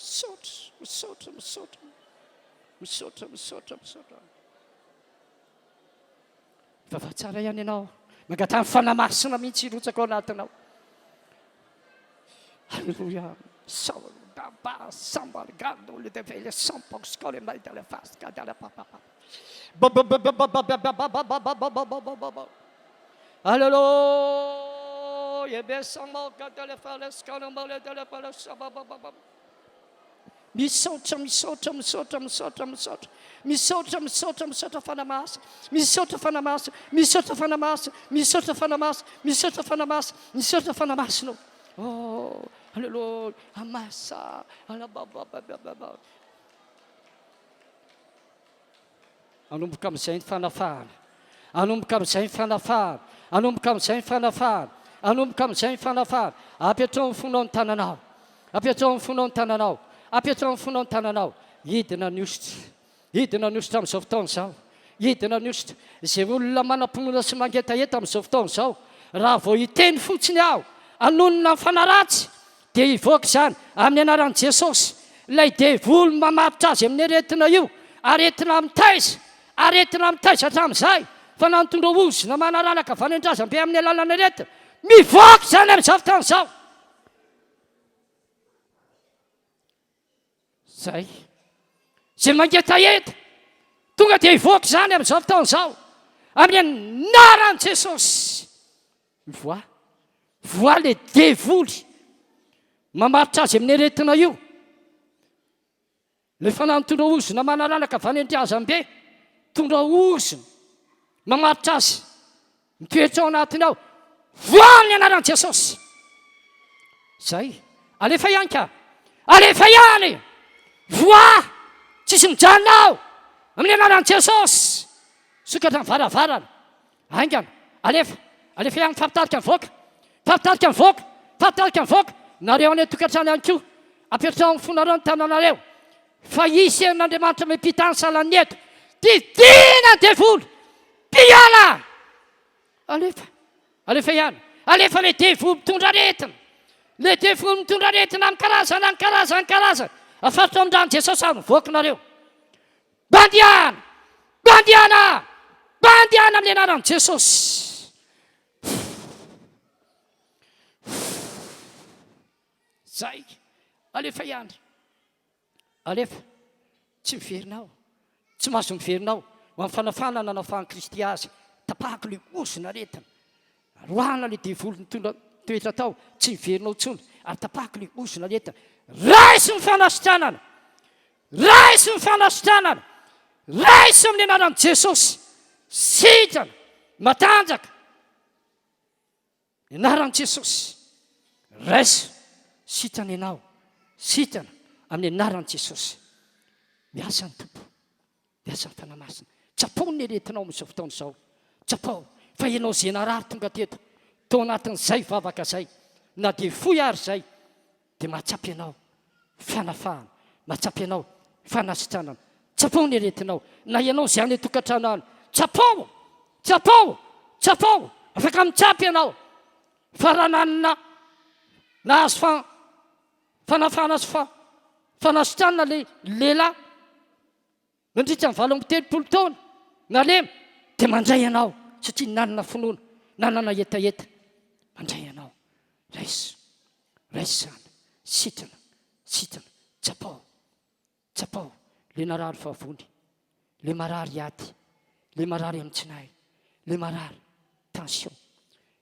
Speaker 5: misaotra misaotra misaotra misaotra misaotra misaotra vavatsara ihany ianao mangatany fanamasina mihitsy irotsaka ao anatinao halleluia misaotra misaotra misaotra misaotra misaotra misaotra misaotra misaotra fanamasa misaotra fanamasa misaotra fanamasa misaotra fanamasa misaotra fanamasa misaotra fanamasinao alleluia amasa alabababababa anomboka amin'izay ny fanafahana anomboka amin'izay ny fanafahana anomboka amin'izay ny fanafahana anomboka amin'izay ny fanafahana apetrao ny fonao ny tananao apetrao ny fonao ny tananao apetrao ny fonao ny tananao hidina ny ositra amin'izao fotoana izao hidina ny ositra izay olona manam-ponona sy mangetaheta amin'izao fotoana izao raha vao hiteny fotsiny aho anonona ny fanaratsy dia hivoaka izany amin'ny anaran'i Jesosy ilay devoly mamaritra azy amin'ny aretina io aretina mitaiza hatramin'izay fa nanotondra ozona manaralaka vanendrazam-be amin'ny alalana aretina mivoaka izany amin'izao fotoana izao zay zay mangetaheta tonga dia hivoaka izany amin'izao fotoana izao amin'ny anaran'i Jesosy voa le devoly mamaritra azy amin'ny aretina io le fananotondra ozona manaralaka vanendrazam-be tondra ozona mamaritra azy mitoetra ao anatiny ao voa amin'ny anaran'i Jesosy zay alefa ihany ka alefa ihany voa tsisy mijanona ao amin'ny anaran'i Jesosy sokatra ny varavarana aingana alefa ihany fapitarika ny voaka fapitarika ny voaka fapitarika ny voaka nareo any tokantrano ihany koa apetrao ny fonareo ny tananareo fa isy Andriamanitra mipitany salany eto didina ny devoly piala alefa ihany alefa le devoly mitondra aretina le devoly mitondra aretina amin'ny karazana afaritra amin'izany Jesosy ary mivoaka nareo bandiana amin'ny anaran'i Jesosy zay alefa ihany alefa tsy miverinao tsy mahazo miverinao ho amin'ny fanafana nanafahan'i Kristy azy tapahako le ozona aretina roahana le devoly mitondra toetra tao tsy miverinao tsony ary tapahako le ozona aretina raisy ny fanasitranana raisy amin'ny anaran'i Jesosy sitrana matanjaka ny anaran'i Jesosy raisy sitrana ianao sitrana amin'ny anaran'i Jesosy miasa ny tompo miasa ny fanamasina tsapao ny aretinao amin'izao fotoana izao tsapao fa ianao zay narary tonga teto tao anatin'izay vavaka zay na dia foy ary zay dia mahatsapy ianao fanafahana mahatsapy ianao fanasitranana tsapao ny aretinao na ianao zay any tokantrano any tsapao afaka mitsapy ianao fa raha nanina nahazo fanafahana sy fanasitranana le lehilahy nandritra ny 80 taona nalema dia mandray ianao satria nanana finoana nanana etaeta mandray ianao raisy zany sitrana tsapao le narary favony le marary aty le marary amin'ny tsinahy le marary tension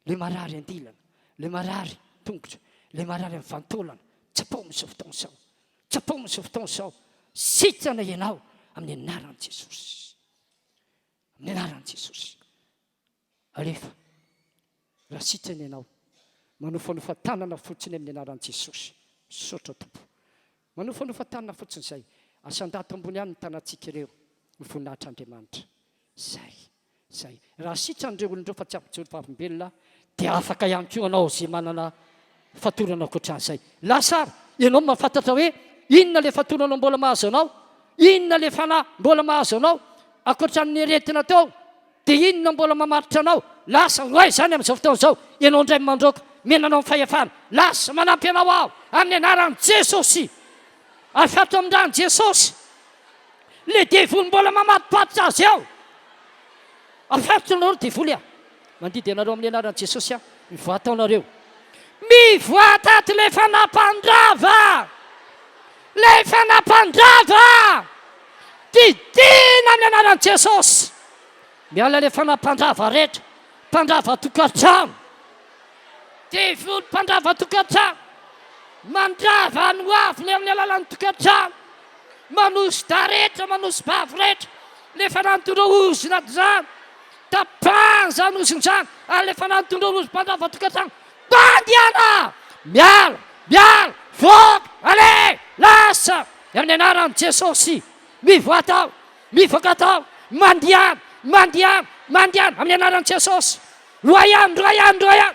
Speaker 5: le marary andilana le marary tongotra le marary amin'ny vantolana tsapao amin'izao fotoana izao sitrana ianao amin'ny anaran'i Jesosy alefa raha sitrana ianao manofanofa tanana fotsiny amin'ny anaran'i Jesosy misaotra tompo manofanofa tanana fotsiny izay asan-dato ambony ihany ny tanantsika ireo mivoninahitran'Andriamanitra zay raha sitran'ireo olondreo fa tsy ampijoro vavim-belona dia afaka ihany koa anao zay manana fatorana akoatran'izay lasara ianao mahafantatra hoe inona le fatorana mbola mahazo anao inona le fanahy mbola mahazo anao akoatran'ny aretina tao dia inona mbola mamaritra anao lasa hoay zany amin'izao fotoana izao ianao indray mandroaka menanao ny fahefana lasa manampy anao aho amin'ny anaran'i Jesosy afato amin'irany Jesosy le devoly mbola mamatipatitra azy ao afatotro anareo devoly mandidy anareo amin'ny anaran'i Jesosy mivoataonareo mivoataty le fanampandrava le fanampandrava didina amin'ny anaran'i jesosy miala le fanampandrava rehetra mpandrava tokantrano devolo mpandrava tokantrano mandrava no avy amin'ny alalan'ny tokantrano manosy darehetra manosy bavy rehetra le fanantondra ozina zany tapanja anozin-drano ary le fanantondra ozy mpandrava tokantrano bandiana miala voka ale lasa amin'ny anaran'i jesosy mivoatao mivoaka tao mandiana amin'ny anaran'i jesosy roa ihany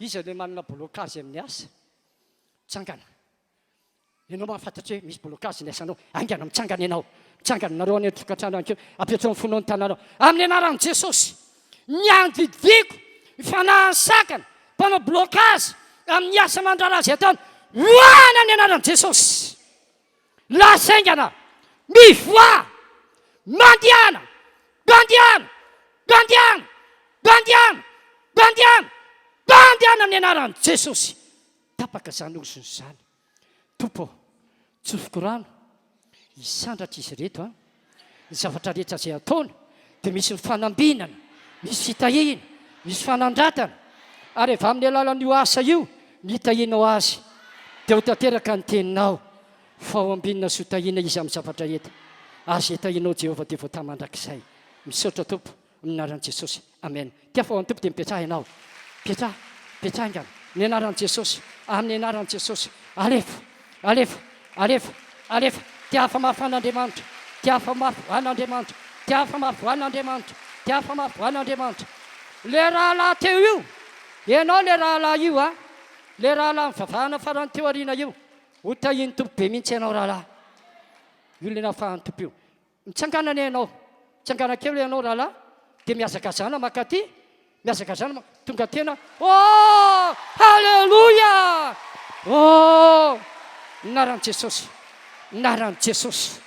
Speaker 5: izy le manana blokazy amin'ny asa tsangana ianao mahafantatry hoe misy blokazy ny asanao angana mitsangana ianao mitsangana nareo any tokantrano ankeo apetrao fonao ny tananao amin'ny anaran'i Jesosy ny andividiko ifanahan'ny sakana mpanao blokazy amin'ny asa mandrarazy ataony hoana ny anaran'i Jesosy lasaingana mivoa mandiana bandiana bandiana bandiana bandiana bandiana amin'ny anaran'i Jesosy tapaka zany ozony zany tompo tsofoko rano isandratra izy reto ny zavatra rehetra zay ataony dia misy ny fanambinana misy fitahina misy fanandratana ary eva amin'ny alalan'io asa io ny hitahinao azy dia ho tanteraka ny teninao fa ho ambinina sy hotahina izy amin'ny zavatra eta azy hitahinao Jehovah dia voatamandrakizay misaotra tompo amin'ny anaran'i Jesosy amen tia fa ho an'ny tompo dia mipetraha ianao petraha petrahingana ny anaran'i Jesosy amin'ny anaran'i Jesosy alefa alefa alefa alefa tia afamafy an'Andriamanitra tia afamafy an'Andriamanitra tia afamafy an'Andriamanitra tia afamafy an'Andriamanitra le rahalahy teo io ianao le rahalahy io a le rahalahy mivavahana farany teo ariana io ho tahiny tompo be mihitsy ianao rahalahy io le nafahan'ny tompo io mitsangana ny ianao mitsangana kely ianao rahalahy dia miazakazana makaty miazakazana tonga tena oh halleluja oh naran'i Jesosy naran'i Jesosy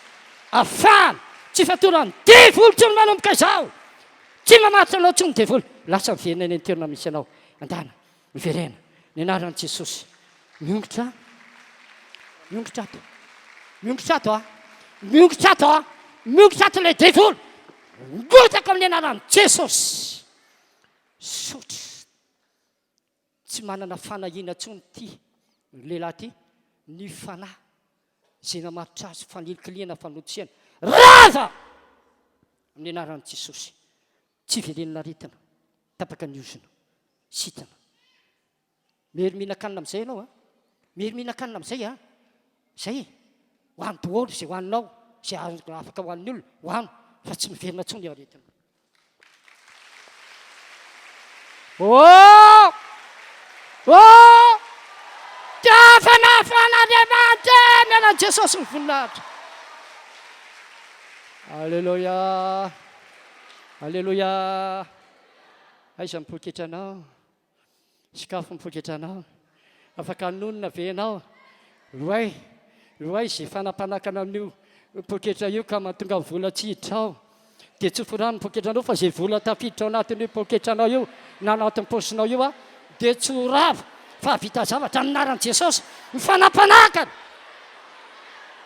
Speaker 5: afahana tsy fatorany devoly tsy ny manomboka izao tsy mamatitra anao tsy ny devoly lasa miverina eny an-toerana misy anao andana miverena ny anaran'i Jesosy miongotra miongotra ato miongotra ato a miongotra ato a miongotra ato ilay devoly ngotaka amin'ny anaran'i Jesosy sotra tsy manana fanahina tsony ty lehilahy ty ny fanahy zay namaritra azy fanilikiliana fanotsiana rava amin'ny anaran'i Jesosy tsy verenina retina tapaka ny ozona sitana mery mihinan-kanina amin'izay ianao a mery mihinan-kanina amin'izay a zay ho an'ny daholo zay hoaninao zay afaka ho an'ny olona hoano fa tsy miverina tsony aretina oh oh tafanafanaandriamanitra mianan'i Jesosy ny voninahitra alleluia alleluia aiza mipoketranao sakafo mipoketranao afaka nonona venao loay loay zay fanampanakana amin'io poketra io ka mahatonga vola tsy hiditrao dia tsofo rano mipoketranao fa zay vola tafiditra ao anatin'io poketranao io na anatin'ny posinao io a dia tsy ho rava fa vita zavatra amin'ny anaran'i Jesosy ny fanampanakana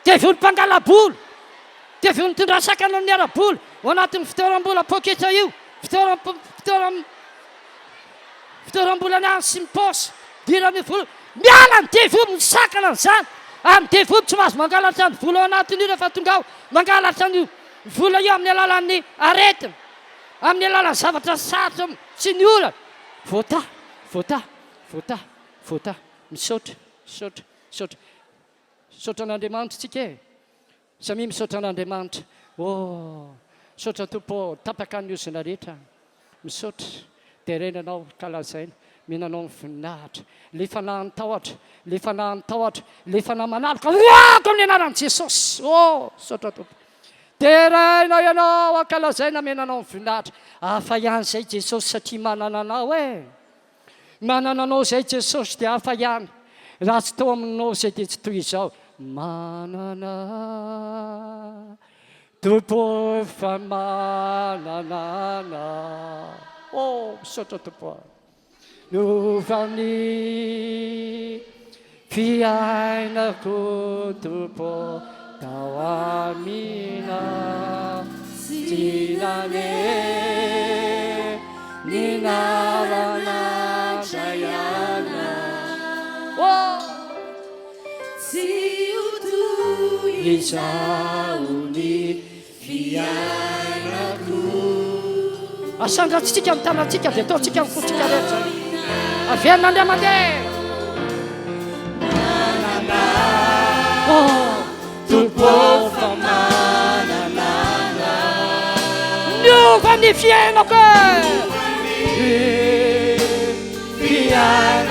Speaker 5: dia voly mpangalaboly dia voly mitondra sakana amin'ny araboly ao anatin'ny fitoeram-bola poketra io fitoeram-bola ny any sy mipôsy dirany vola miala ny devoly ny sakana n'izany amin'ny devoly tsy mahazo mangalatra ny vola ao anatin'io rehefa tonga ao mangalatra ny vola io amin'ny alalan'ny aretina amin'ny alalan'ny zavatra sarotra sy ny olana vota vota vota vota misaotra misaotra misaotra misaotra an'Andriamanitra tsika e samy misaotra an'Andriamanitra oh misaotra tompo tapaka ny ozona rehetra misaotra dia renanao kalazaina mihinanao ny voninahitra le fanahy ny tahotra le fanahy ny tahotra le fanahy manaloka hoako amin'ny anaran'i Jesosy oh misaotra tompo dia rainao ianao ankalazaina mihinanao ny voninahitra hafa ihany izay Jesosy satria manana anao e manana anao izay Jesosy dia hafa ihany raha tsy tao aminao izay dia tsy toy izao manana tompo fa manana oh misaotra tompo novany fiainako tompo tao amina tsinane ny narana traiana oh tsy ho toy izao ny fiainako asandratsitsika mitanantsika dia ataontsika mifotsika rehetra avian'andria mandeha manana tompo fa mananana niova ny fiainako fiainako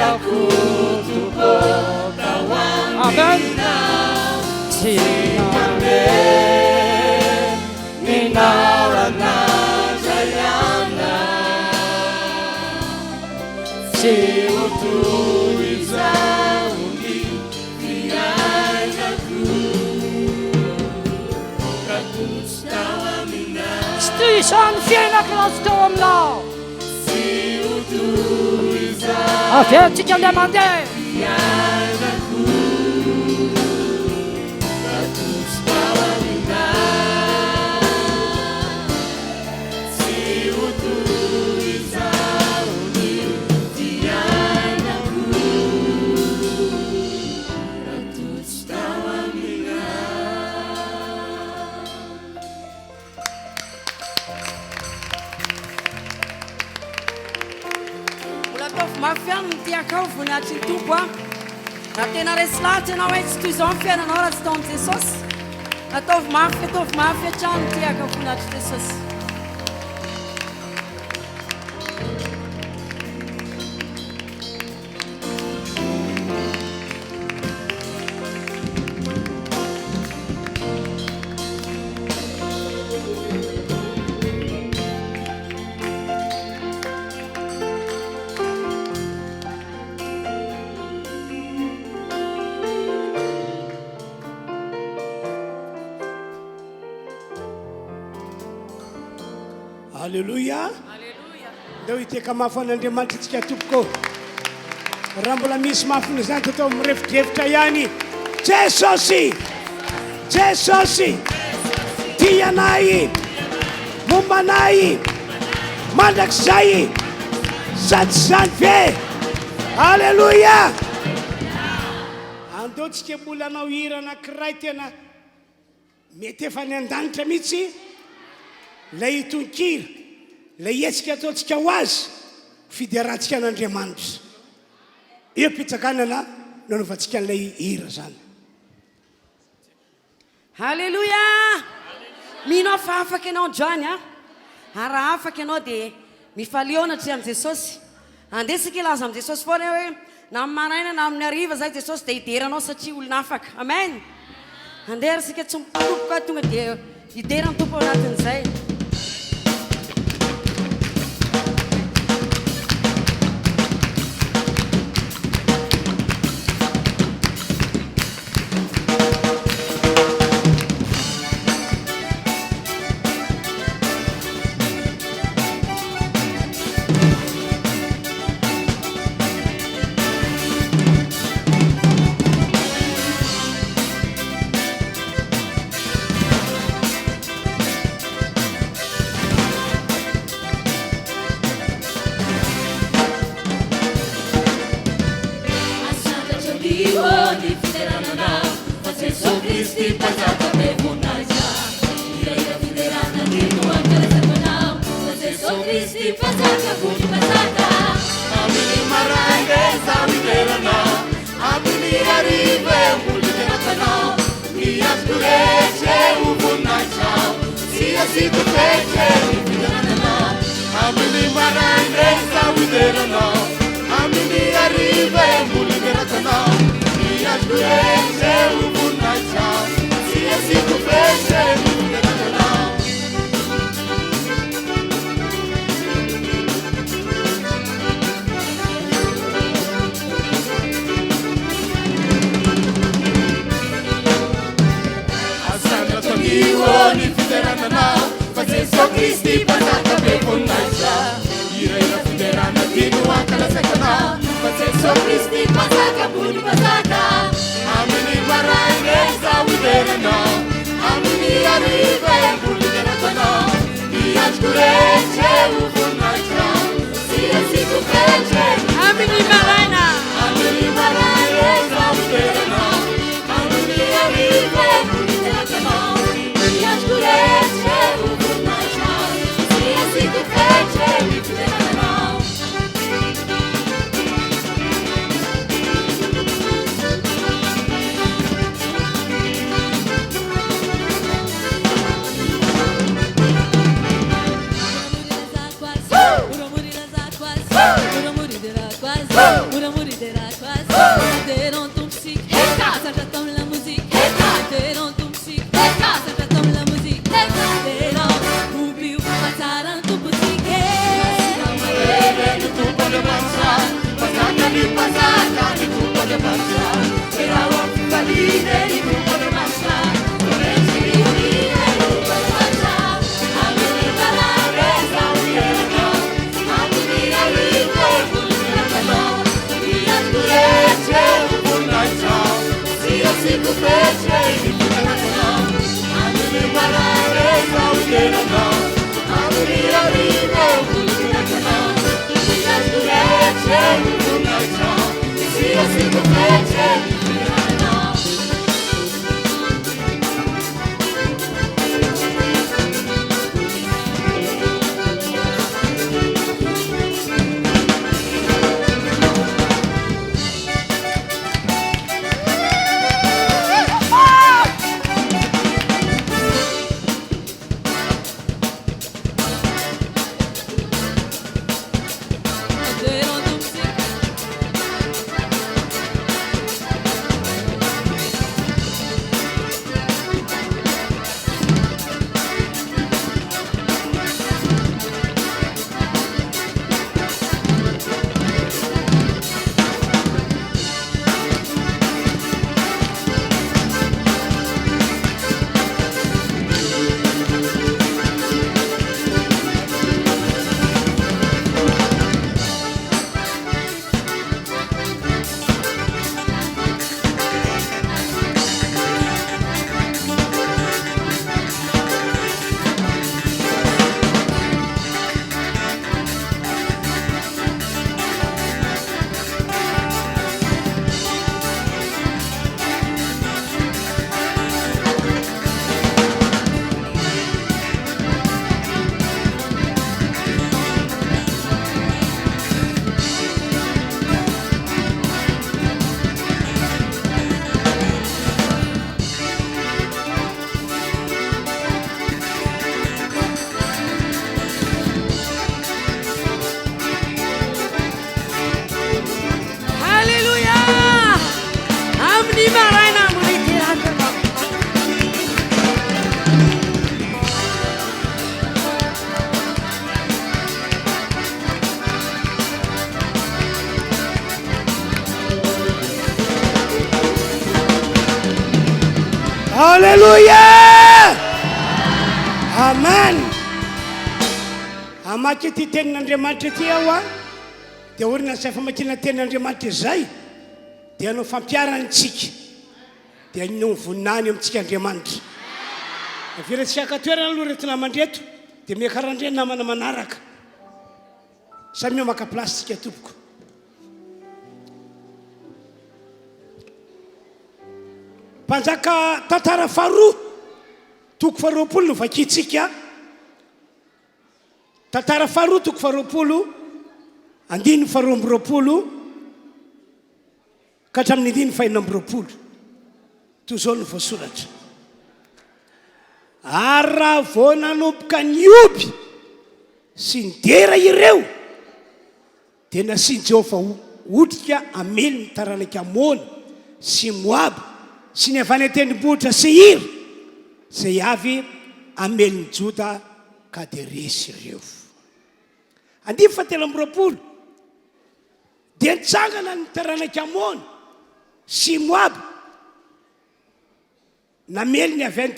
Speaker 4: seotoizaony fiainako ratotsy tao amina
Speaker 5: tsy toy izany fiainako ratsy tao aminao
Speaker 4: seotoizaony
Speaker 5: aventsika andeha mandeha
Speaker 4: fiainako ratotsy tao amina seotoizaony fiainako ratotsy tao amina.
Speaker 3: Mbola ataovy mafy ihany ny tiakao voninahitry ny tompo a raha tena resy lahatra ianao hoe tsy toy izao ny fiainanao raha tsy tao amin'i Jesosy ataovy mafy hatrany ny tiakao voninahitry Jesosy.
Speaker 1: Alléluia. Ndeo iteka mafy an'Andriamanitra tsika tompoko raha mbola misy mafiny zany tatao mirefitrefitra ihany Jesosy Jesosy tianay mombanay mandrakizay sady zany ve. Alléluia. Andeo tsika mbola anao hira anankiray tena mety efa ny an-danitra mihitsy lay itonkira lay etsika ataontsika ho azy fiderahantsika an'Andriamanitra io pitsakanana nanaovantsika n'ilay hira zany.
Speaker 3: Halleluja. Minao fa afaka ianao androany a raha afaka ianao dia mifalionatra amin'i Jesosy andesika ilaza amin'i Jesosy foana hoe na amin'ny maraina na amin'ny hariva zay Jesosy dia hideranao satria olona afaka. Amen. Andeha risika tsy mitompoka tonga dia hiderany tompo ao anatin'izay.
Speaker 1: Hallelujah! Amen. Amaky ty tenin'Andriamanitra ty aho a dia orina sy famakiana tenin'Andriamanitra izay dia anao fampiarantsika dia anao voninany amintsika Andriamanitra. Avira tsy akatoerana aloha reto namandreto dia miakarandre namana manaraka samy maka plastika tompoko. Mpanjaka tantara faharoa toko faharoapolo no vakitsika. Tantara faharoa toko faharoapolo andiny faharoambiroapolo ka hatramin'ny andiny fahaenambiroapolo toy izao no voasoratra. Ary raha vao nanomboka nioby sy nidera ireo dia nasiany Jehovah otrika amely ny taranaka Amona sy Moaba sy ny avy any an-tendrombohitra Seir izay avy amely ny Joda ka dia resy ireo. Andimy fahatelo amby roapolo dia nitsangana ny taranaka Amona sy Moaba namely ny avy any